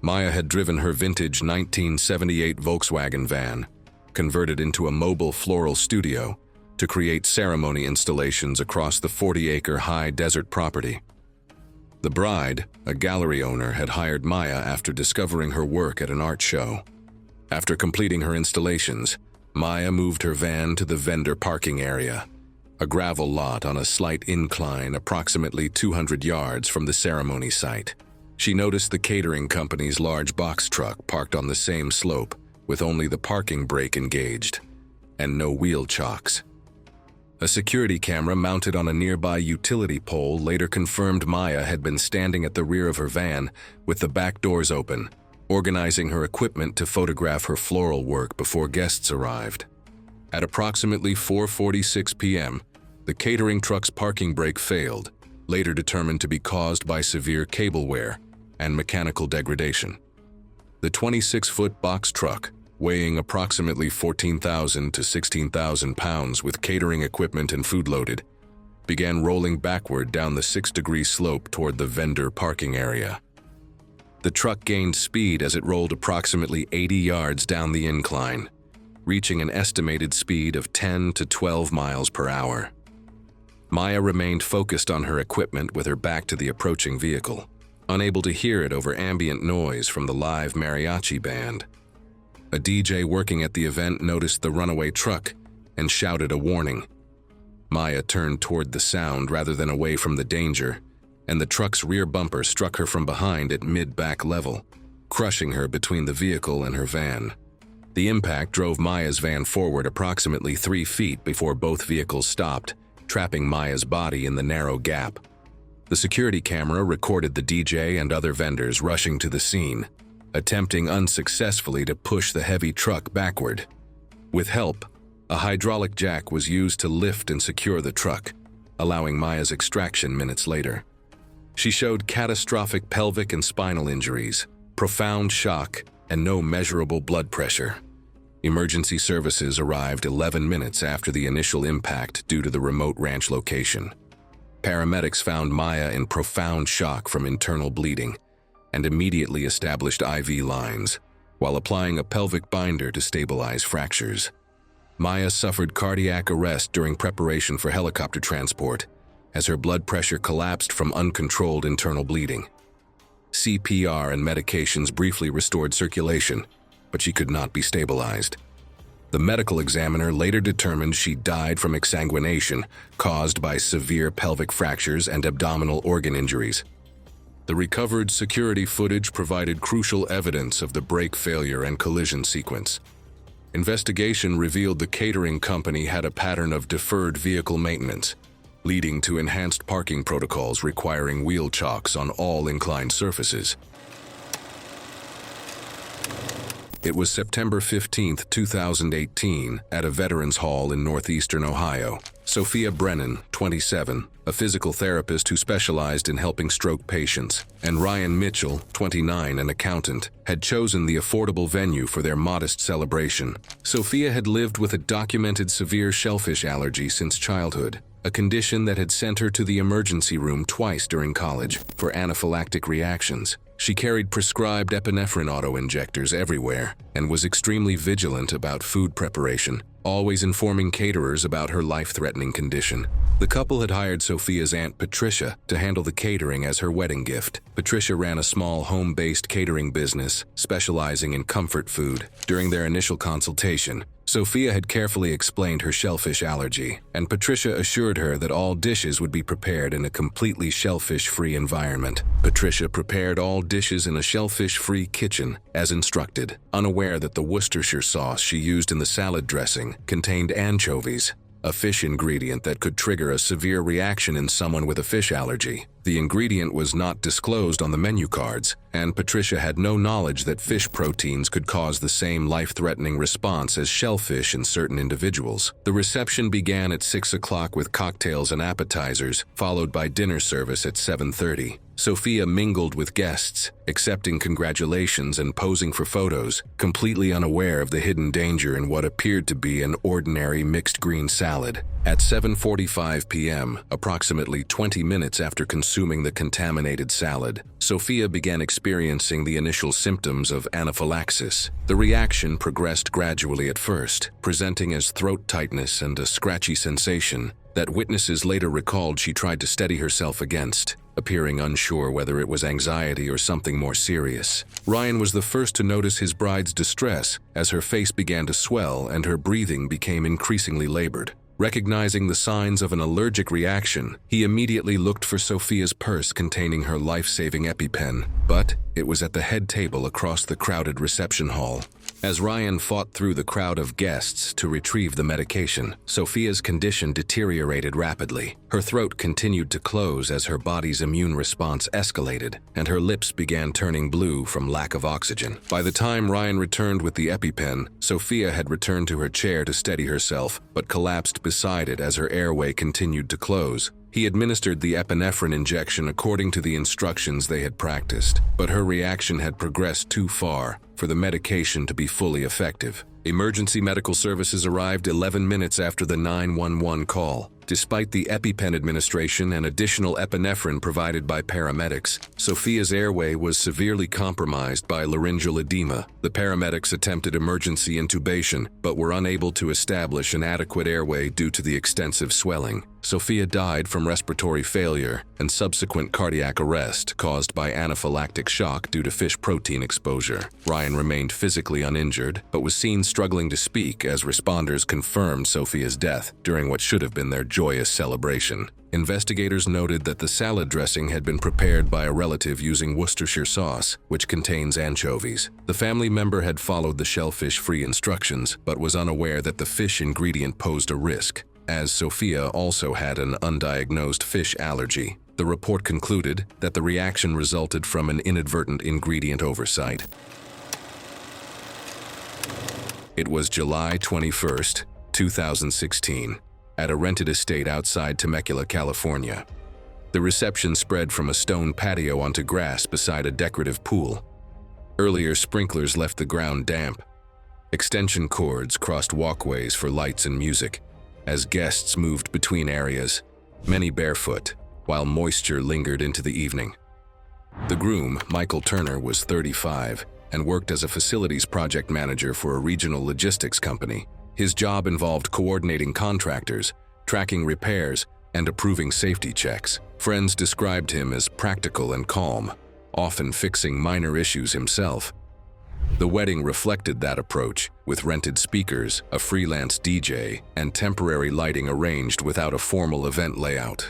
Maya had driven her vintage 1978 Volkswagen van, converted into a mobile floral studio, to create ceremony installations across the 40-acre high desert property. The bride, a gallery owner, had hired Maya after discovering her work at an art show. After completing her installations, Maya moved her van to the vendor parking area, a gravel lot on a slight incline approximately 200 yards from the ceremony site. She noticed the catering company's large box truck parked on the same slope, with only the parking brake engaged, and no wheel chocks. A security camera mounted on a nearby utility pole later confirmed Maya had been standing at the rear of her van with the back doors open, organizing her equipment to photograph her floral work before guests arrived. At approximately 4:46 p.m., the catering truck's parking brake failed, later determined to be caused by severe cable wear and mechanical degradation. The 26-foot box truck, weighing approximately 14,000 to 16,000 pounds with catering equipment and food loaded, began rolling backward down the 6-degree slope toward the vendor parking area. The truck gained speed as it rolled approximately 80 yards down the incline, reaching an estimated speed of 10 to 12 miles per hour. Maya remained focused on her equipment with her back to the approaching vehicle, unable to hear it over ambient noise from the live mariachi band. A DJ working at the event noticed the runaway truck and shouted a warning. Maya turned toward the sound rather than away from the danger, and the truck's rear bumper struck her from behind at mid-back level, crushing her between the vehicle and her van. The impact drove Maya's van forward approximately 3 feet before both vehicles stopped, trapping Maya's body in the narrow gap. The security camera recorded the DJ and other vendors rushing to the scene, attempting unsuccessfully to push the heavy truck backward. With help, a hydraulic jack was used to lift and secure the truck, allowing Maya's extraction minutes later. She showed catastrophic pelvic and spinal injuries, profound shock, and no measurable blood pressure. Emergency services arrived 11 minutes after the initial impact due to the remote ranch location. Paramedics found Maya in profound shock from internal bleeding and immediately established IV lines, while applying a pelvic binder to stabilize fractures. Maya suffered cardiac arrest during preparation for helicopter transport, as her blood pressure collapsed from uncontrolled internal bleeding. CPR and medications briefly restored circulation, but she could not be stabilized. The medical examiner later determined she died from exsanguination caused by severe pelvic fractures and abdominal organ injuries. The recovered security footage provided crucial evidence of the brake failure and collision sequence. Investigation revealed the catering company had a pattern of deferred vehicle maintenance, leading to enhanced parking protocols requiring wheel chocks on all inclined surfaces. It was September 15, 2018, at a Veterans Hall in northeastern Ohio. Sophia Brennan, 27, a physical therapist who specialized in helping stroke patients, and Ryan Mitchell, 29, an accountant, had chosen the affordable venue for their modest celebration. Sophia had lived with a documented severe shellfish allergy since childhood, a condition that had sent her to the emergency room twice during college for anaphylactic reactions. She carried prescribed epinephrine auto-injectors everywhere and was extremely vigilant about food preparation, always informing caterers about her life-threatening condition. The couple had hired Sophia's Aunt Patricia to handle the catering as her wedding gift. Patricia ran a small home-based catering business, specializing in comfort food. During their initial consultation, Sophia had carefully explained her shellfish allergy, and Patricia assured her that all dishes would be prepared in a completely shellfish-free environment. Patricia prepared all dishes in a shellfish-free kitchen, as instructed, unaware that the Worcestershire sauce she used in the salad dressing contained anchovies, a fish ingredient that could trigger a severe reaction in someone with a fish allergy. The ingredient was not disclosed on the menu cards, and Patricia had no knowledge that fish proteins could cause the same life-threatening response as shellfish in certain individuals. The reception began at 6 o'clock with cocktails and appetizers, followed by dinner service at 7:30. Sophia mingled with guests, accepting congratulations and posing for photos, completely unaware of the hidden danger in what appeared to be an ordinary mixed green salad. At 7:45 p.m., approximately 20 minutes after consuming the contaminated salad, Sophia began experiencing the initial symptoms of anaphylaxis. The reaction progressed gradually at first, presenting as throat tightness and a scratchy sensation that witnesses later recalled she tried to steady herself against, appearing unsure whether it was anxiety or something more serious. Ryan was the first to notice his bride's distress as her face began to swell and her breathing became increasingly labored. Recognizing the signs of an allergic reaction, he immediately looked for Sophia's purse containing her life-saving EpiPen, but it was at the head table across the crowded reception hall. As Ryan fought through the crowd of guests to retrieve the medication, Sophia's condition deteriorated rapidly. Her throat continued to close as her body's immune response escalated, and her lips began turning blue from lack of oxygen. By the time Ryan returned with the EpiPen, Sophia had returned to her chair to steady herself, but collapsed beside it as her airway continued to close. He administered the epinephrine injection according to the instructions they had practiced, but her reaction had progressed too far for the medication to be fully effective. Emergency medical services arrived 11 minutes after the 911 call. Despite the EpiPen administration and additional epinephrine provided by paramedics, Sophia's airway was severely compromised by laryngeal edema. The paramedics attempted emergency intubation, but were unable to establish an adequate airway due to the extensive swelling. Sophia died from respiratory failure and subsequent cardiac arrest caused by anaphylactic shock due to fish protein exposure. Ryan remained physically uninjured, but was seen struggling to speak as responders confirmed Sophia's death during what should have been their joyous celebration. Investigators noted that the salad dressing had been prepared by a relative using Worcestershire sauce, which contains anchovies. The family member had followed the shellfish-free instructions, but was unaware that the fish ingredient posed a risk, as Sophia also had an undiagnosed fish allergy. The report concluded that the reaction resulted from an inadvertent ingredient oversight. It was July 21, 2016, at a rented estate outside Temecula, California. The reception spread from a stone patio onto grass beside a decorative pool. Earlier sprinklers left the ground damp. Extension cords crossed walkways for lights and music, as guests moved between areas, many barefoot, while moisture lingered into the evening. The groom, Michael Turner, was 35 and worked as a facilities project manager for a regional logistics company. His job involved coordinating contractors, tracking repairs, and approving safety checks. Friends described him as practical and calm, often fixing minor issues himself. The wedding reflected that approach, with rented speakers, a freelance DJ, and temporary lighting arranged without a formal event layout.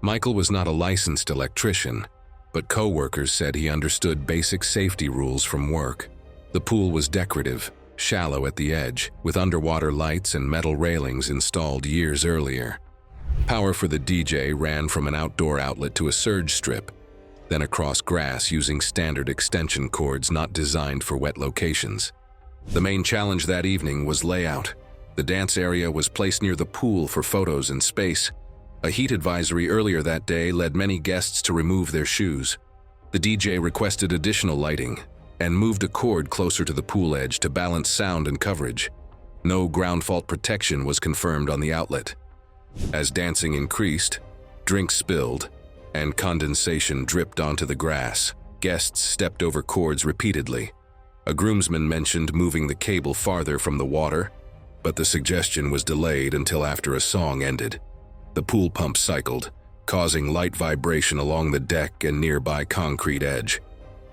Michael was not a licensed electrician, but co-workers said he understood basic safety rules from work. The pool was decorative, shallow at the edge, with underwater lights and metal railings installed years earlier. Power for the DJ ran from an outdoor outlet to a surge strip, then across grass using standard extension cords not designed for wet locations. The main challenge that evening was layout. The dance area was placed near the pool for photos and space. A heat advisory earlier that day led many guests to remove their shoes. The DJ requested additional lighting and moved a cord closer to the pool edge to balance sound and coverage. No ground fault protection was confirmed on the outlet. As dancing increased, drinks spilled, and condensation dripped onto the grass. Guests stepped over cords repeatedly. A groomsman mentioned moving the cable farther from the water, but the suggestion was delayed until after a song ended. The pool pump cycled, causing light vibration along the deck and nearby concrete edge.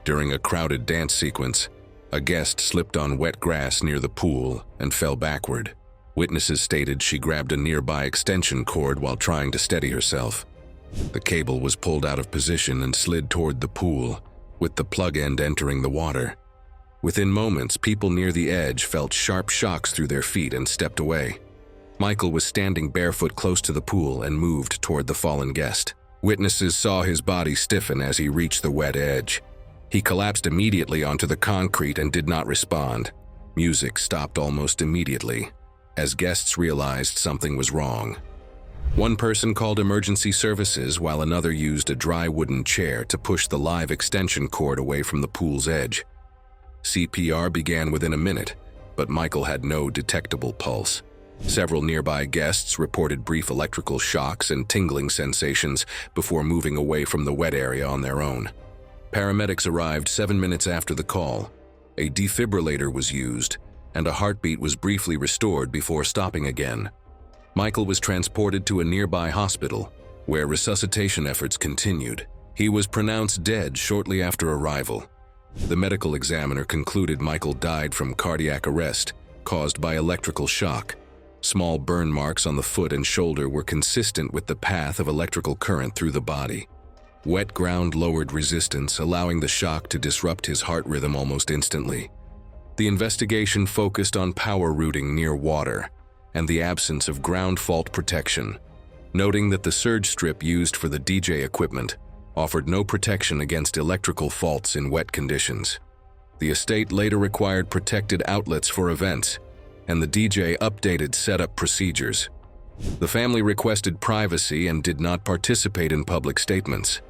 During a crowded dance sequence, a guest slipped on wet grass near the pool and fell backward. Witnesses stated she grabbed a nearby extension cord while trying to steady herself. The cable was pulled out of position and slid toward the pool, with the plug end entering the water. Within moments, people near the edge felt sharp shocks through their feet and stepped away. Michael was standing barefoot close to the pool and moved toward the fallen guest. Witnesses saw his body stiffen as he reached the wet edge. He collapsed immediately onto the concrete and did not respond. Music stopped almost immediately, as guests realized something was wrong. One person called emergency services while another used a dry wooden chair to push the live extension cord away from the pool's edge. CPR began within a minute, but Michael had no detectable pulse. Several nearby guests reported brief electrical shocks and tingling sensations before moving away from the wet area on their own. Paramedics arrived 7 minutes after the call. A defibrillator was used, and a heartbeat was briefly restored before stopping again. Michael was transported to a nearby hospital, where resuscitation efforts continued. He was pronounced dead shortly after arrival. The medical examiner concluded Michael died from cardiac arrest caused by electrical shock. Small burn marks on the foot and shoulder were consistent with the path of electrical current through the body. Wet ground lowered resistance, allowing the shock to disrupt his heart rhythm almost instantly. The investigation focused on power routing near water and the absence of ground fault protection, noting that the surge strip used for the DJ equipment offered no protection against electrical faults in wet conditions. The estate later required protected outlets for events, and the DJ updated setup procedures. The family requested privacy and did not participate in public statements.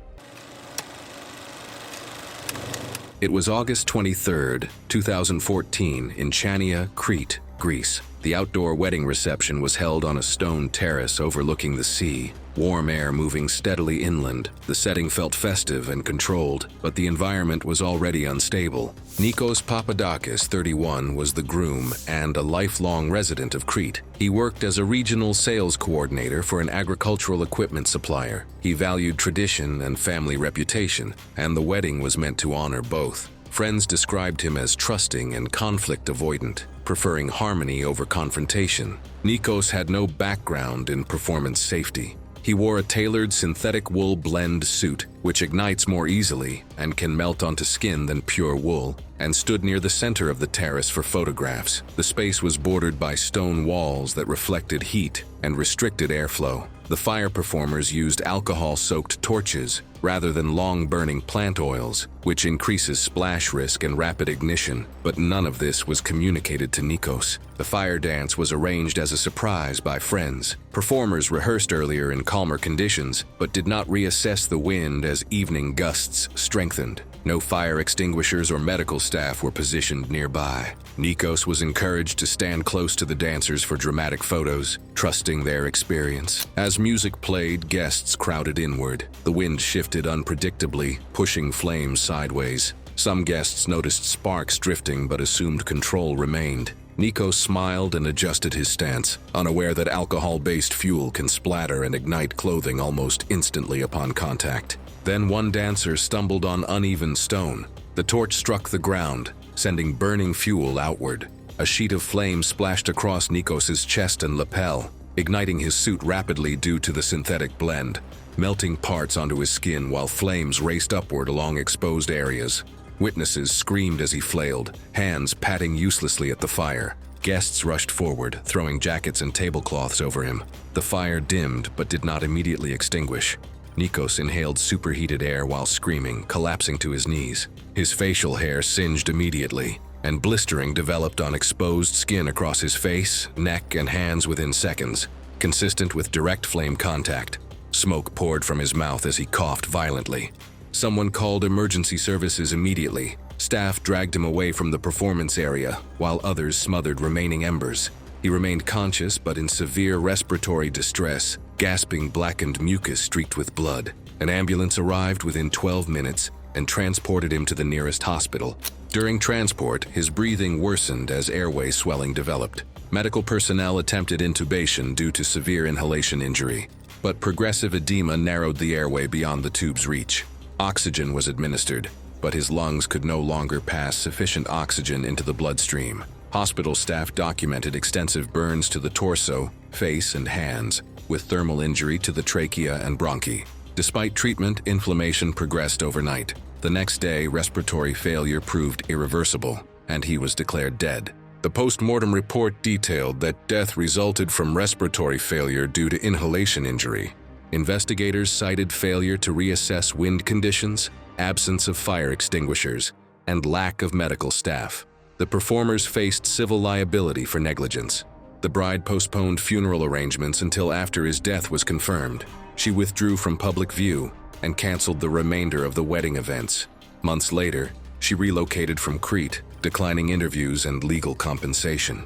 It was August 23, 2014, in Chania, Crete, Greece. The outdoor wedding reception was held on a stone terrace overlooking the sea, warm air moving steadily inland. The setting felt festive and controlled, but the environment was already unstable. Nikos Papadakis, 31, was the groom and a lifelong resident of Crete. He worked as a regional sales coordinator for an agricultural equipment supplier. He valued tradition and family reputation, and the wedding was meant to honor both. Friends described him as trusting and conflict avoidant, preferring harmony over confrontation. Nikos had no background in performance safety. He wore a tailored synthetic wool blend suit, which ignites more easily and can melt onto skin than pure wool, and stood near the center of the terrace for photographs. The space was bordered by stone walls that reflected heat and restricted airflow. The fire performers used alcohol-soaked torches rather than long-burning plant oils, which increases splash risk and rapid ignition, but none of this was communicated to Nikos. The fire dance was arranged as a surprise by friends. Performers rehearsed earlier in calmer conditions, but did not reassess the wind as evening gusts strengthened. No fire extinguishers or medical staff were positioned nearby. Nikos was encouraged to stand close to the dancers for dramatic photos, trusting their experience. As music played, guests crowded inward. The wind shifted unpredictably, pushing flames sideways. Some guests noticed sparks drifting but assumed control remained. Nikos smiled and adjusted his stance, unaware that alcohol-based fuel can splatter and ignite clothing almost instantly upon contact. Then one dancer stumbled on uneven stone. The torch struck the ground, sending burning fuel outward. A sheet of flame splashed across Nikos's chest and lapel, igniting his suit rapidly due to the synthetic blend, melting parts onto his skin while flames raced upward along exposed areas. Witnesses screamed as he flailed, hands patting uselessly at the fire. Guests rushed forward, throwing jackets and tablecloths over him. The fire dimmed but did not immediately extinguish. Nikos inhaled superheated air while screaming, collapsing to his knees. His facial hair singed immediately, and blistering developed on exposed skin across his face, neck, and hands within seconds, consistent with direct flame contact. Smoke poured from his mouth as he coughed violently. Someone called emergency services immediately. Staff dragged him away from the performance area, while others smothered remaining embers. He remained conscious but in severe respiratory distress, gasping blackened mucus streaked with blood. An ambulance arrived within 12 minutes and transported him to the nearest hospital. During transport, his breathing worsened as airway swelling developed. Medical personnel attempted intubation due to severe inhalation injury, but progressive edema narrowed the airway beyond the tube's reach. Oxygen was administered, but his lungs could no longer pass sufficient oxygen into the bloodstream. Hospital staff documented extensive burns to the torso, face, and hands, with thermal injury to the trachea and bronchi. Despite treatment, inflammation progressed overnight. The next day, respiratory failure proved irreversible, and he was declared dead. The post-mortem report detailed that death resulted from respiratory failure due to inhalation injury. Investigators cited failure to reassess wind conditions, absence of fire extinguishers, and lack of medical staff. The performers faced civil liability for negligence. The bride postponed funeral arrangements until after his death was confirmed. She withdrew from public view and canceled the remainder of the wedding events. Months later, she relocated from Crete, declining interviews and legal compensation.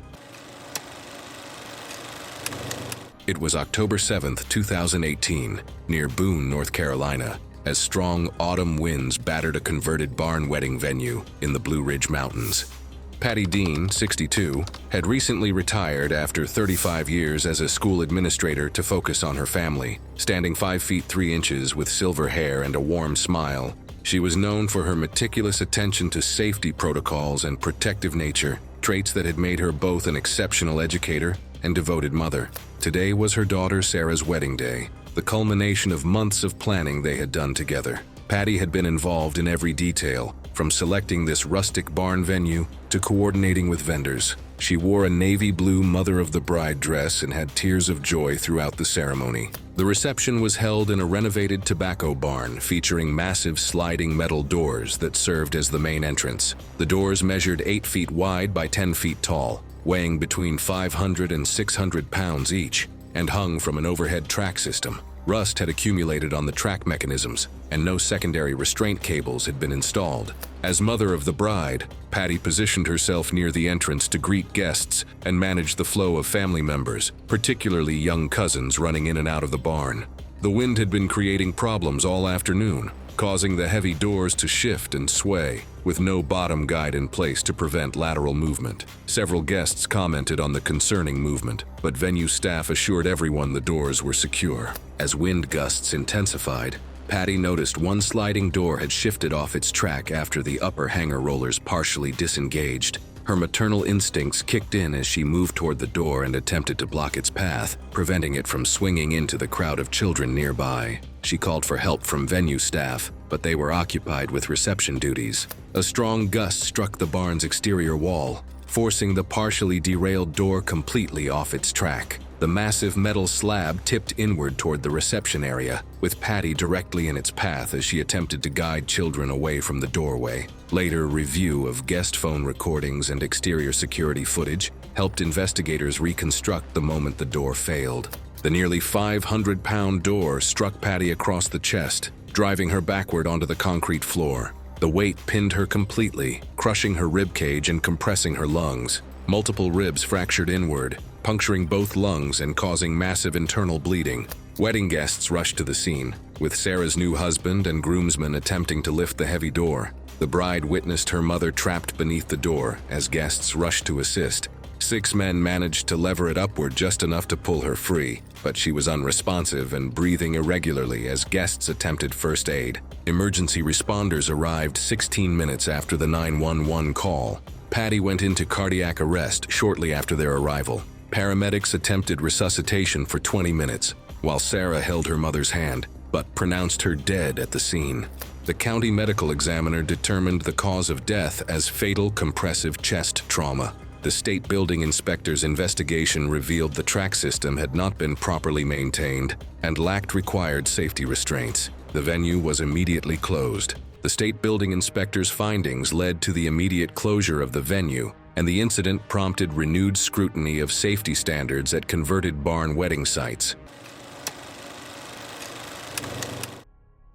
It was October 7, 2018, near Boone, North Carolina, as strong autumn winds battered a converted barn wedding venue in the Blue Ridge Mountains. Patty Dean, 62, had recently retired after 35 years as a school administrator to focus on her family. Standing 5 feet 3 inches with silver hair and a warm smile, she was known for her meticulous attention to safety protocols and protective nature, traits that had made her both an exceptional educator and devoted mother. Today was her daughter Sarah's wedding day, the culmination of months of planning they had done together. Patty had been involved in every detail, from selecting this rustic barn venue to coordinating with vendors. She wore a navy blue mother of the bride dress and had tears of joy throughout the ceremony. The reception was held in a renovated tobacco barn featuring massive sliding metal doors that served as the main entrance. The doors measured 8 feet wide by 10 feet tall, weighing between 500 and 600 pounds each, and hung from an overhead track system. Rust had accumulated on the track mechanisms, and no secondary restraint cables had been installed. As mother of the bride, Patty positioned herself near the entrance to greet guests and manage the flow of family members, particularly young cousins running in and out of the barn. The wind had been creating problems all afternoon, causing the heavy doors to shift and sway, with no bottom guide in place to prevent lateral movement. Several guests commented on the concerning movement, but venue staff assured everyone the doors were secure. As wind gusts intensified, Patty noticed one sliding door had shifted off its track after the upper hanger rollers partially disengaged. Her maternal instincts kicked in as she moved toward the door and attempted to block its path, preventing it from swinging into the crowd of children nearby. She called for help from venue staff, but they were occupied with reception duties. A strong gust struck the barn's exterior wall, forcing the partially derailed door completely off its track. The massive metal slab tipped inward toward the reception area, with Patty directly in its path as she attempted to guide children away from the doorway. Later review of guest phone recordings and exterior security footage helped investigators reconstruct the moment the door failed. The nearly 500-pound door struck Patty across the chest, driving her backward onto the concrete floor. The weight pinned her completely, crushing her ribcage and compressing her lungs. Multiple ribs fractured inward, puncturing both lungs and causing massive internal bleeding. Wedding guests rushed to the scene, with Sarah's new husband and groomsmen attempting to lift the heavy door. The bride witnessed her mother trapped beneath the door as guests rushed to assist. 6 men managed to lever it upward just enough to pull her free, but she was unresponsive and breathing irregularly as guests attempted first aid. Emergency responders arrived 16 minutes after the 911 call. Patty went into cardiac arrest shortly after their arrival. Paramedics attempted resuscitation for 20 minutes, while Sarah held her mother's hand, but pronounced her dead at the scene. The county medical examiner determined the cause of death as fatal compressive chest trauma. The state building inspector's investigation revealed the track system had not been properly maintained and lacked required safety restraints. The venue was immediately closed. The state building inspector's findings led to the immediate closure of the venue, and the incident prompted renewed scrutiny of safety standards at converted barn wedding sites.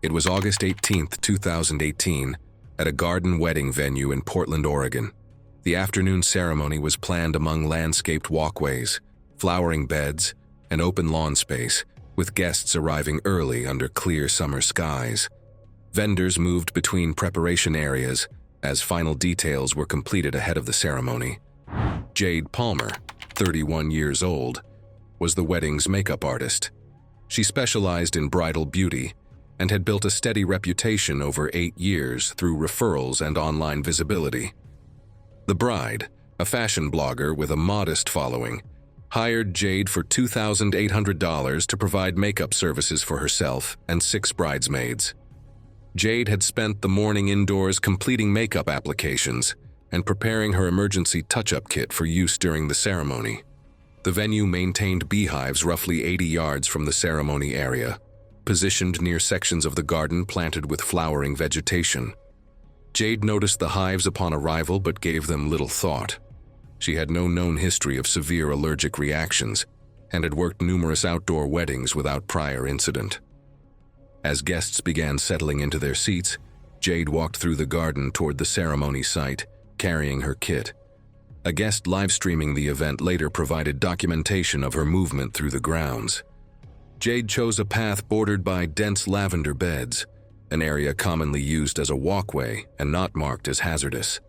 It was August 18, 2018, at a garden wedding venue in Portland, Oregon. The afternoon ceremony was planned among landscaped walkways, flowering beds, and open lawn space, with guests arriving early under clear summer skies. Vendors moved between preparation areas as final details were completed ahead of the ceremony. Jade Palmer, 31 years old, was the wedding's makeup artist. She specialized in bridal beauty and had built a steady reputation over 8 years through referrals and online visibility. The bride, a fashion blogger with a modest following, hired Jade for $2,800 to provide makeup services for herself and 6 bridesmaids. Jade had spent the morning indoors completing makeup applications and preparing her emergency touch-up kit for use during the ceremony. The venue maintained beehives roughly 80 yards from the ceremony area, positioned near sections of the garden planted with flowering vegetation. Jade noticed the hives upon arrival but gave them little thought. She had no known history of severe allergic reactions and had worked numerous outdoor weddings without prior incident. As guests began settling into their seats, Jade walked through the garden toward the ceremony site, carrying her kit. A guest live-streaming the event later provided documentation of her movement through the grounds. Jade chose a path bordered by dense lavender beds, an area commonly used as a walkway and not marked as hazardous.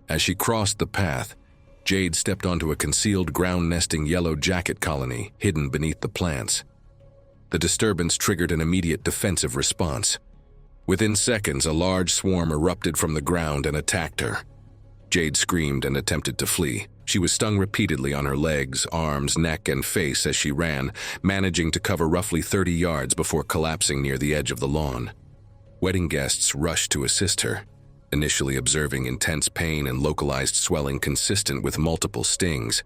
As she crossed the path, Jade stepped onto a concealed ground-nesting yellow jacket colony hidden beneath the plants. The disturbance triggered an immediate defensive response. Within seconds, a large swarm erupted from the ground and attacked her. Jade screamed and attempted to flee. She was stung repeatedly on her legs, arms, neck, and face as she ran, managing to cover roughly 30 yards before collapsing near the edge of the lawn. Wedding guests rushed to assist her, initially observing intense pain and localized swelling consistent with multiple stings.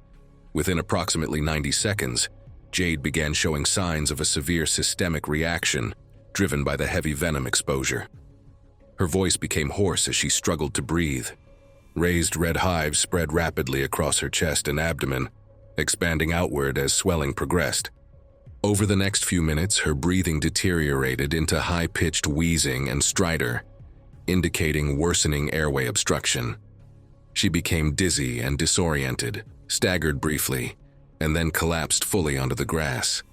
Within approximately 90 seconds, Jade began showing signs of a severe systemic reaction driven by the heavy venom exposure. Her voice became hoarse as she struggled to breathe. Raised red hives spread rapidly across her chest and abdomen, expanding outward as swelling progressed. Over the next few minutes, her breathing deteriorated into high-pitched wheezing and stridor, indicating worsening airway obstruction. She became dizzy and disoriented, staggered briefly, and then collapsed fully onto the grass.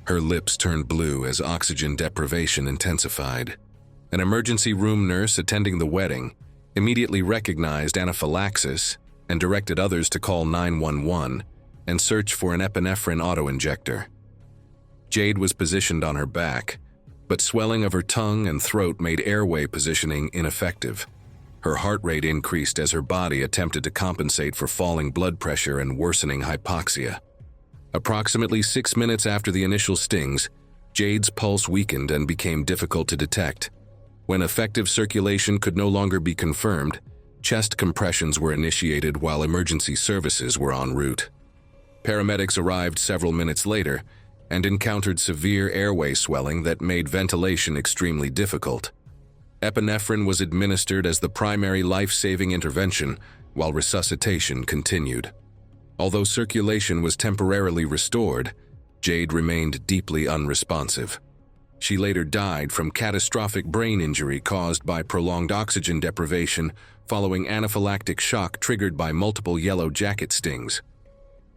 Her lips turned blue as oxygen deprivation intensified. An emergency room nurse attending the wedding immediately recognized anaphylaxis and directed others to call 911 and search for an epinephrine autoinjector. Jade was positioned on her back, but swelling of her tongue and throat made airway positioning ineffective. Her heart rate increased as her body attempted to compensate for falling blood pressure and worsening hypoxia. Approximately 6 minutes after the initial stings, Jade's pulse weakened and became difficult to detect. When effective circulation could no longer be confirmed, chest compressions were initiated while emergency services were en route. Paramedics arrived several minutes later and encountered severe airway swelling that made ventilation extremely difficult. Epinephrine was administered as the primary life-saving intervention while resuscitation continued. Although circulation was temporarily restored, Jade remained deeply unresponsive. She later died from catastrophic brain injury caused by prolonged oxygen deprivation following anaphylactic shock triggered by multiple yellow jacket stings.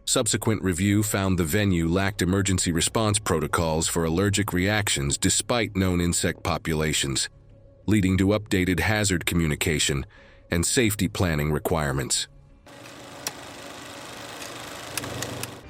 Subsequent review found the venue lacked emergency response protocols for allergic reactions despite known insect populations, leading to updated hazard communication and safety planning requirements.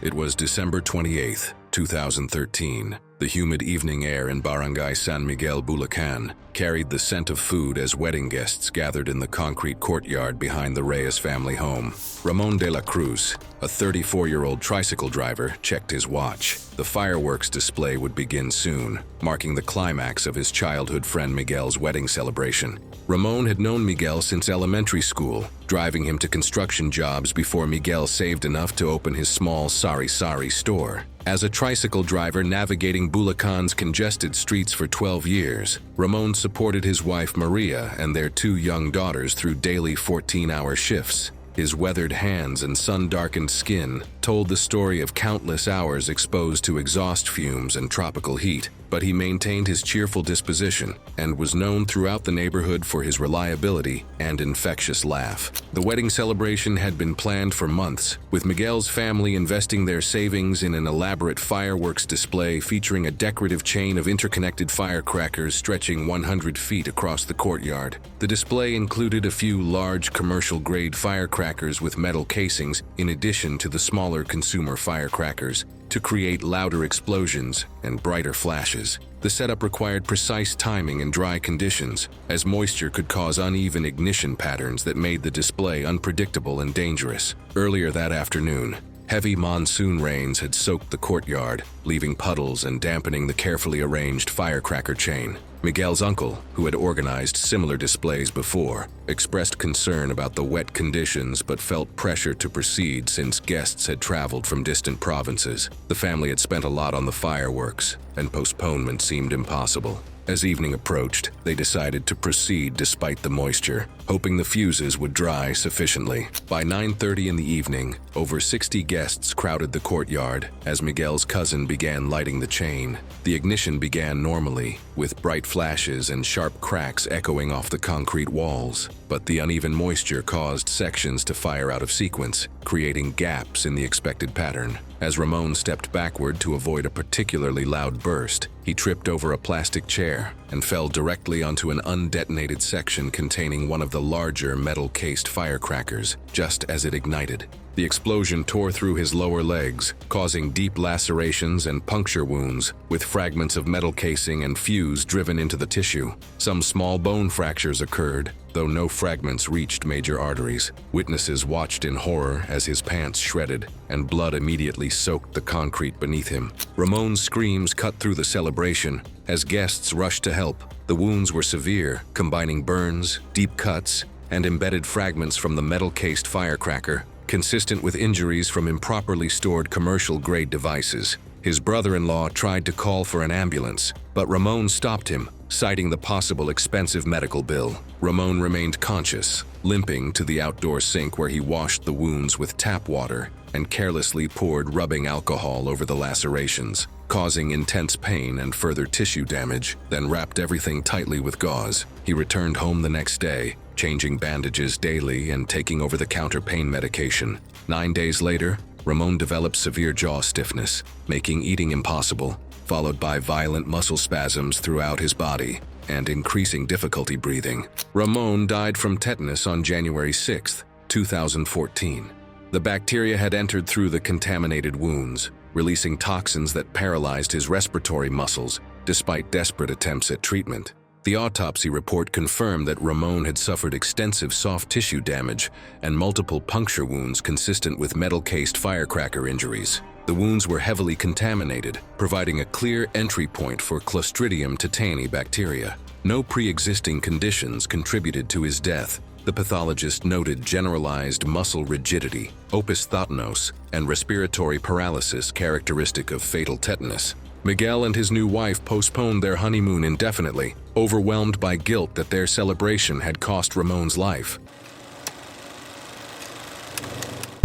It was December 28, 2013. The humid evening air in Barangay San Miguel, Bulacan, carried the scent of food as wedding guests gathered in the concrete courtyard behind the Reyes family home. Ramon de la Cruz, a 34-year-old tricycle driver, checked his watch. The fireworks display would begin soon, marking the climax of his childhood friend Miguel's wedding celebration. Ramon had known Miguel since elementary school, driving him to construction jobs before Miguel saved enough to open his small sari-sari store. As a tricycle driver navigating Bulacan's congested streets for 12 years, Ramon supported his wife Maria and their 2 young daughters through daily 14-hour shifts. His weathered hands and sun-darkened skin told the story of countless hours exposed to exhaust fumes and tropical heat, but he maintained his cheerful disposition and was known throughout the neighborhood for his reliability and infectious laugh. The wedding celebration had been planned for months, with Miguel's family investing their savings in an elaborate fireworks display featuring a decorative chain of interconnected firecrackers stretching 100 feet across the courtyard. The display included a few large commercial-grade firecrackers with metal casings in addition to the smaller consumer firecrackers, to create louder explosions and brighter flashes. The setup required precise timing in dry conditions, as moisture could cause uneven ignition patterns that made the display unpredictable and dangerous. Earlier that afternoon, heavy monsoon rains had soaked the courtyard, leaving puddles and dampening the carefully arranged firecracker chain. Miguel's uncle, who had organized similar displays before, expressed concern about the wet conditions but felt pressure to proceed since guests had traveled from distant provinces. The family had spent a lot on the fireworks, and postponement seemed impossible. As evening approached, they decided to proceed despite the moisture, hoping the fuses would dry sufficiently. By 9:30 in the evening, over 60 guests crowded the courtyard as Miguel's cousin began lighting the chain. The ignition began normally, with bright flashes and sharp cracks echoing off the concrete walls, but the uneven moisture caused sections to fire out of sequence, creating gaps in the expected pattern. As Ramon stepped backward to avoid a particularly loud burst, he tripped over a plastic chair and fell directly onto an undetonated section containing one of the larger metal-cased firecrackers, just as it ignited. The explosion tore through his lower legs, causing deep lacerations and puncture wounds, with fragments of metal casing and fuse driven into the tissue. Some small bone fractures occurred, though no fragments reached major arteries. Witnesses watched in horror as his pants shredded, and blood immediately soaked the concrete beneath him. Ramon's screams cut through the celebration as guests rushed to help. The wounds were severe, combining burns, deep cuts, and embedded fragments from the metal-cased firecracker, consistent with injuries from improperly stored commercial-grade devices. His brother-in-law tried to call for an ambulance, but Ramon stopped him, citing the possible expensive medical bill. Ramon remained conscious, limping to the outdoor sink where he washed the wounds with tap water and carelessly poured rubbing alcohol over the lacerations, causing intense pain and further tissue damage, then wrapped everything tightly with gauze. He returned home the next day, changing bandages daily and taking over-the-counter pain medication. 9 days later, Ramon developed severe jaw stiffness, making eating impossible, followed by violent muscle spasms throughout his body and increasing difficulty breathing. Ramon died from tetanus on January 6, 2014. The bacteria had entered through the contaminated wounds, releasing toxins that paralyzed his respiratory muscles, despite desperate attempts at treatment. The autopsy report confirmed that Ramon had suffered extensive soft tissue damage and multiple puncture wounds consistent with metal-cased firecracker injuries. The wounds were heavily contaminated, providing a clear entry point for Clostridium tetani bacteria. No pre-existing conditions contributed to his death. The pathologist noted generalized muscle rigidity, opisthotonos, and respiratory paralysis characteristic of fatal tetanus. Miguel and his new wife postponed their honeymoon indefinitely, overwhelmed by guilt that their celebration had cost Ramon's life.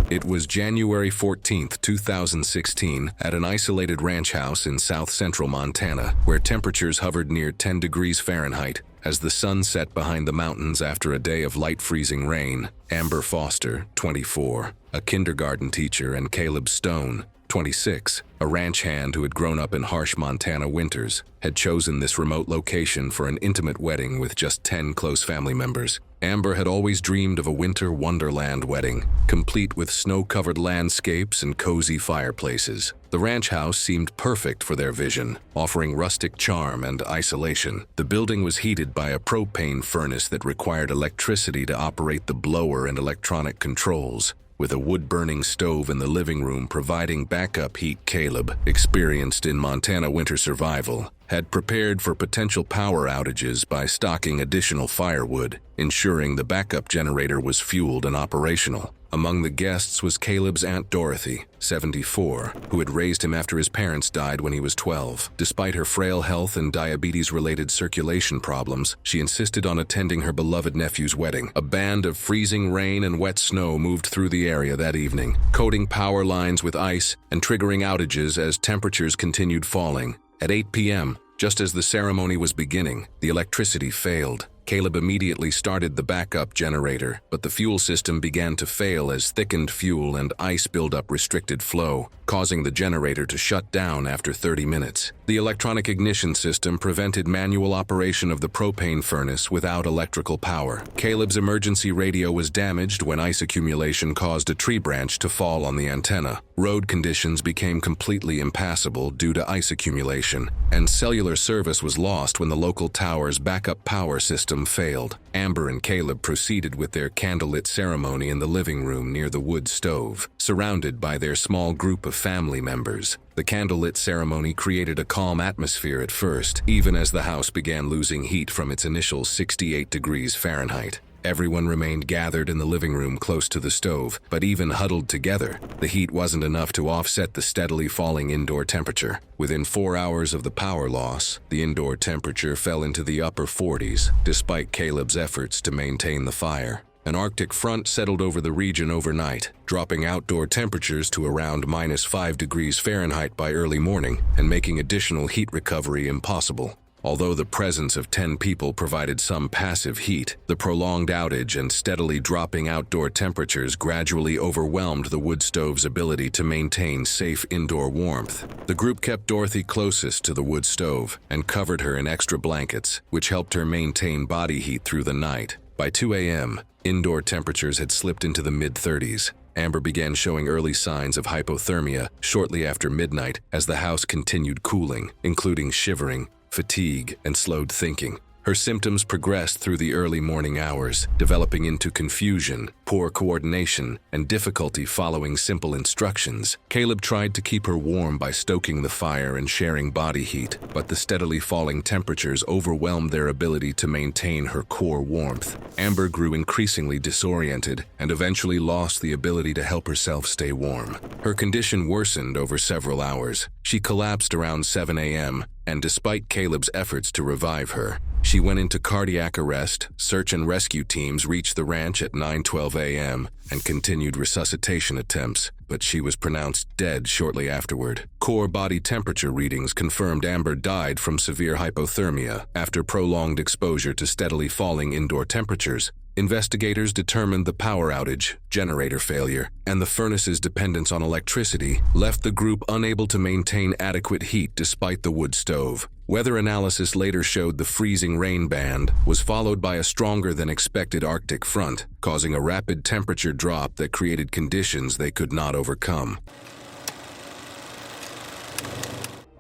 It was January 14, 2016, at an isolated ranch house in south-central Montana, where temperatures hovered near 10 degrees Fahrenheit. As the sun set behind the mountains after a day of light freezing rain, Amber Foster, 24, a kindergarten teacher, and Caleb Stone, 26, a ranch hand who had grown up in harsh Montana winters, had chosen this remote location for an intimate wedding with just 10 close family members. Amber had always dreamed of a winter wonderland wedding, complete with snow-covered landscapes and cozy fireplaces. The ranch house seemed perfect for their vision, offering rustic charm and isolation. The building was heated by a propane furnace that required electricity to operate the blower and electronic controls, with a wood-burning stove in the living room providing backup heat. Caleb, experienced in Montana winter survival, had prepared for potential power outages by stocking additional firewood, ensuring the backup generator was fueled and operational. Among the guests was Caleb's Aunt Dorothy, 74, who had raised him after his parents died when he was 12. Despite her frail health and diabetes-related circulation problems, she insisted on attending her beloved nephew's wedding. A band of freezing rain and wet snow moved through the area that evening, coating power lines with ice and triggering outages as temperatures continued falling. At 8 p.m., just as the ceremony was beginning, the electricity failed. Caleb immediately started the backup generator, but the fuel system began to fail as thickened fuel and ice buildup restricted flow, causing the generator to shut down after 30 minutes. The electronic ignition system prevented manual operation of the propane furnace without electrical power. Caleb's emergency radio was damaged when ice accumulation caused a tree branch to fall on the antenna. Road conditions became completely impassable due to ice accumulation, and cellular service was lost when the local tower's backup power system failed. Amber and Caleb proceeded with their candlelit ceremony in the living room near the wood stove, surrounded by their small group of family members. The candlelit ceremony created a calm atmosphere at first, even as the house began losing heat from its initial 68 degrees Fahrenheit. Everyone remained gathered in the living room close to the stove, but even huddled together, the heat wasn't enough to offset the steadily falling indoor temperature. Within 4 hours of the power loss, the indoor temperature fell into the upper 40s, despite Caleb's efforts to maintain the fire. An Arctic front settled over the region overnight, dropping outdoor temperatures to around -5 degrees Fahrenheit by early morning and making additional heat recovery impossible. Although the presence of 10 people provided some passive heat, the prolonged outage and steadily dropping outdoor temperatures gradually overwhelmed the wood stove's ability to maintain safe indoor warmth. The group kept Dorothy closest to the wood stove and covered her in extra blankets, which helped her maintain body heat through the night. By 2 a.m., indoor temperatures had slipped into the mid-30s. Amber began showing early signs of hypothermia shortly after midnight as the house continued cooling, including shivering, fatigue, and slowed thinking. Her symptoms progressed through the early morning hours, developing into confusion, poor coordination, and difficulty following simple instructions. Caleb tried to keep her warm by stoking the fire and sharing body heat, but the steadily falling temperatures overwhelmed their ability to maintain her core warmth. Amber grew increasingly disoriented and eventually lost the ability to help herself stay warm. Her condition worsened over several hours. She collapsed around 7 a.m., and despite Caleb's efforts to revive her, she went into cardiac arrest. Search and rescue teams reached the ranch at 9:12 a.m. and continued resuscitation attempts, but she was pronounced dead shortly afterward. Core body temperature readings confirmed Amber died from severe hypothermia after prolonged exposure to steadily falling indoor temperatures. Investigators determined the power outage, generator failure, and the furnace's dependence on electricity left the group unable to maintain adequate heat despite the wood stove. Weather analysis later showed the freezing rain band was followed by a stronger than expected Arctic front, causing a rapid temperature drop that created conditions they could not overcome.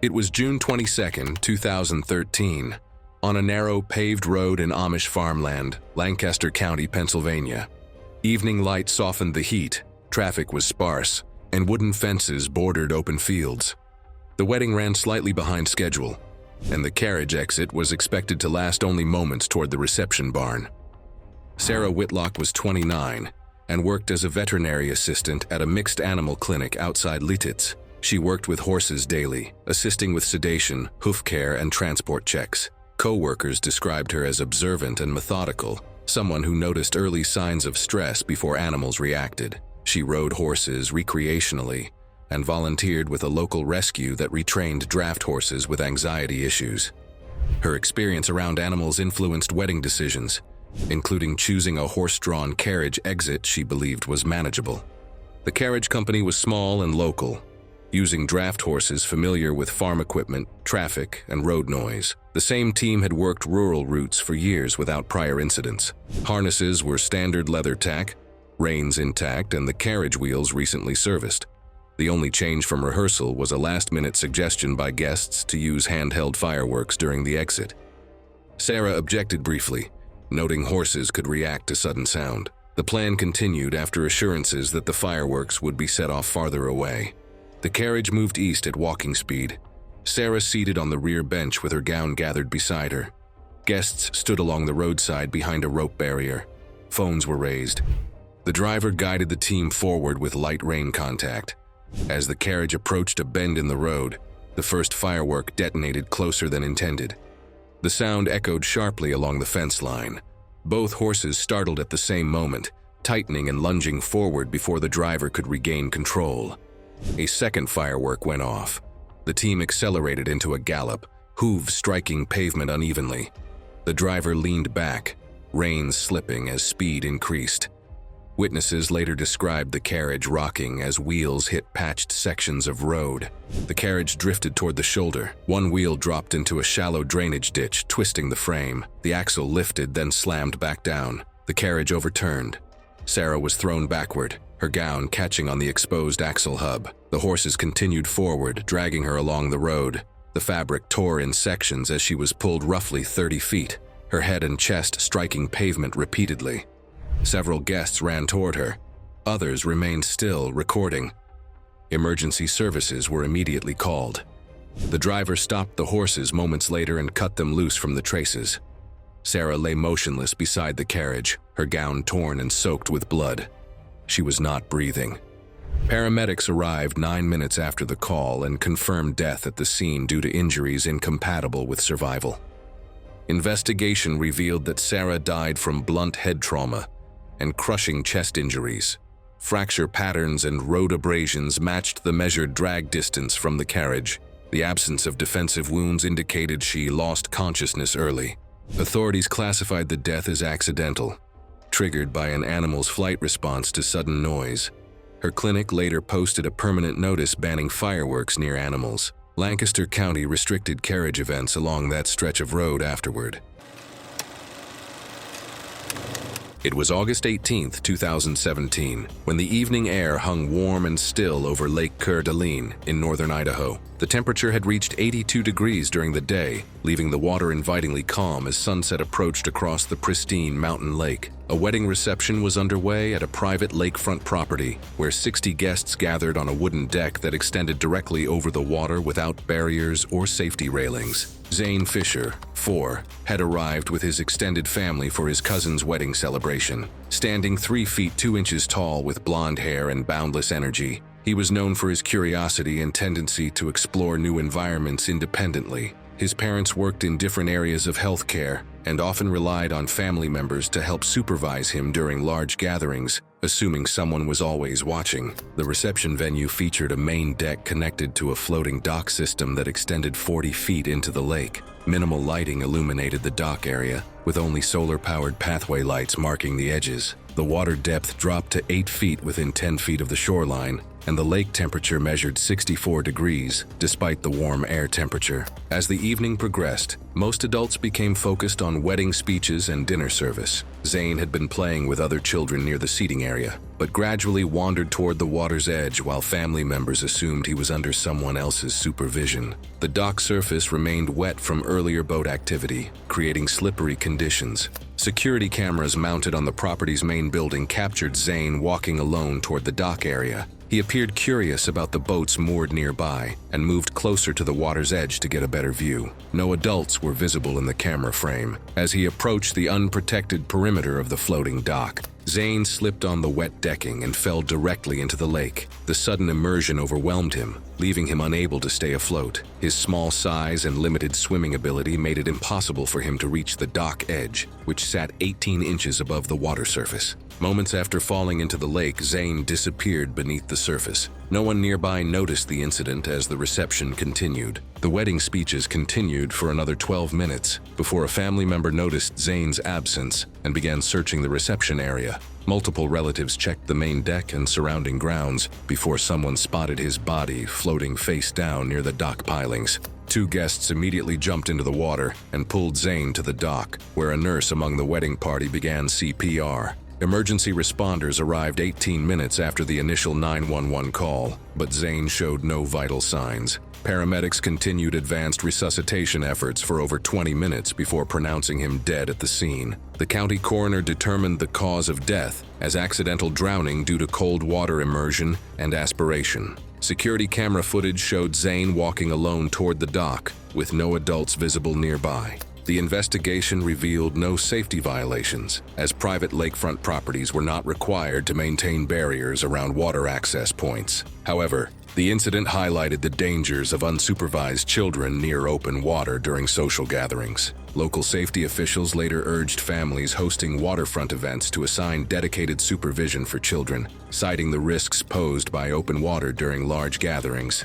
It was June 22, 2013. On a narrow paved road in Amish farmland, Lancaster County, Pennsylvania. Evening light softened the heat, traffic was sparse, and wooden fences bordered open fields. The wedding ran slightly behind schedule, and the carriage exit was expected to last only moments toward the reception barn. Sarah Whitlock was 29 and worked as a veterinary assistant at a mixed animal clinic outside Lititz. She worked with horses daily, assisting with sedation, hoof care, and transport checks. Co-workers described her as observant and methodical, someone who noticed early signs of stress before animals reacted. She rode horses recreationally and volunteered with a local rescue that retrained draft horses with anxiety issues. Her experience around animals influenced wedding decisions, including choosing a horse-drawn carriage exit she believed was manageable. The carriage company was small and local, using draft horses familiar with farm equipment, traffic, and road noise. The same team had worked rural routes for years without prior incidents. Harnesses were standard leather tack, reins intact, and the carriage wheels recently serviced. The only change from rehearsal was a last-minute suggestion by guests to use handheld fireworks during the exit. Sarah objected briefly, noting horses could react to sudden sound. The plan continued after assurances that the fireworks would be set off farther away. The carriage moved east at walking speed, Sarah seated on the rear bench with her gown gathered beside her. Guests stood along the roadside behind a rope barrier. Phones were raised. The driver guided the team forward with light rein contact. As the carriage approached a bend in the road, the first firework detonated closer than intended. The sound echoed sharply along the fence line. Both horses startled at the same moment, tightening and lunging forward before the driver could regain control. A second firework went off. The team accelerated into a gallop, hooves striking pavement unevenly. The driver leaned back, reins slipping as speed increased. Witnesses later described the carriage rocking as wheels hit patched sections of road. The carriage drifted toward the shoulder. One wheel dropped into a shallow drainage ditch, twisting the frame. The axle lifted, then slammed back down. The carriage overturned. Sarah was thrown backward, her gown catching on the exposed axle hub. The horses continued forward, dragging her along the road. The fabric tore in sections as she was pulled roughly 30 feet, her head and chest striking pavement repeatedly. Several guests ran toward her. Others remained still, recording. Emergency services were immediately called. The driver stopped the horses moments later and cut them loose from the traces. Sarah lay motionless beside the carriage, her gown torn and soaked with blood. She was not breathing. Paramedics arrived 9 minutes after the call and confirmed death at the scene due to injuries incompatible with survival. Investigation revealed that Sarah died from blunt head trauma and crushing chest injuries. Fracture patterns and road abrasions matched the measured drag distance from the carriage. The absence of defensive wounds indicated she lost consciousness early. Authorities classified the death as accidental, triggered by an animal's flight response to sudden noise. Her clinic later posted a permanent notice banning fireworks near animals. Lancaster County restricted carriage events along that stretch of road afterward. It was August 18, 2017, when the evening air hung warm and still over Lake Coeur d'Alene in northern Idaho. The temperature had reached 82 degrees during the day, leaving the water invitingly calm as sunset approached across the pristine mountain lake. A wedding reception was underway at a private lakefront property, where 60 guests gathered on a wooden deck that extended directly over the water without barriers or safety railings. Zane Fisher, 4, had arrived with his extended family for his cousin's wedding celebration. Standing 3 feet 2 inches tall with blonde hair and boundless energy, he was known for his curiosity and tendency to explore new environments independently. His parents worked in different areas of healthcare and often relied on family members to help supervise him during large gatherings, assuming someone was always watching. The reception venue featured a main deck connected to a floating dock system that extended 40 feet into the lake. Minimal lighting illuminated the dock area, with only solar-powered pathway lights marking the edges. The water depth dropped to 8 feet within 10 feet of the shoreline, and the lake temperature measured 64 degrees, despite the warm air temperature. As the evening progressed, most adults became focused on wedding speeches and dinner service. Zane had been playing with other children near the seating area, but gradually wandered toward the water's edge while family members assumed he was under someone else's supervision. The dock surface remained wet from earlier boat activity, creating slippery conditions. Security cameras mounted on the property's main building captured Zane walking alone toward the dock area. He appeared curious about the boats moored nearby and moved closer to the water's edge to get a better view. No adults were visible in the camera frame. As he approached the unprotected perimeter of the floating dock, Zane slipped on the wet decking and fell directly into the lake. The sudden immersion overwhelmed him, leaving him unable to stay afloat. His small size and limited swimming ability made it impossible for him to reach the dock edge, which sat 18 inches above the water surface. Moments after falling into the lake, Zane disappeared beneath the surface. No one nearby noticed the incident as the reception continued. The The wedding speeches continued for another 12 minutes before a family member noticed Zane's absence and began searching the reception area. Multiple relatives checked the main deck and surrounding grounds before someone spotted his body floating face down near the dock pilings. 2 guests immediately jumped into the water and pulled Zane to the dock, where a nurse among the wedding party began CPR. Emergency responders arrived 18 minutes after the initial 911 call, but Zane showed no vital signs. Paramedics continued advanced resuscitation efforts for over 20 minutes before pronouncing him dead at the scene. The county coroner determined the cause of death as accidental drowning due to cold water immersion and aspiration. Security camera footage showed Zane walking alone toward the dock, with no adults visible nearby. The investigation revealed no safety violations, as private lakefront properties were not required to maintain barriers around water access points. However, the incident highlighted the dangers of unsupervised children near open water during social gatherings. Local safety officials later urged families hosting waterfront events to assign dedicated supervision for children, citing the risks posed by open water during large gatherings.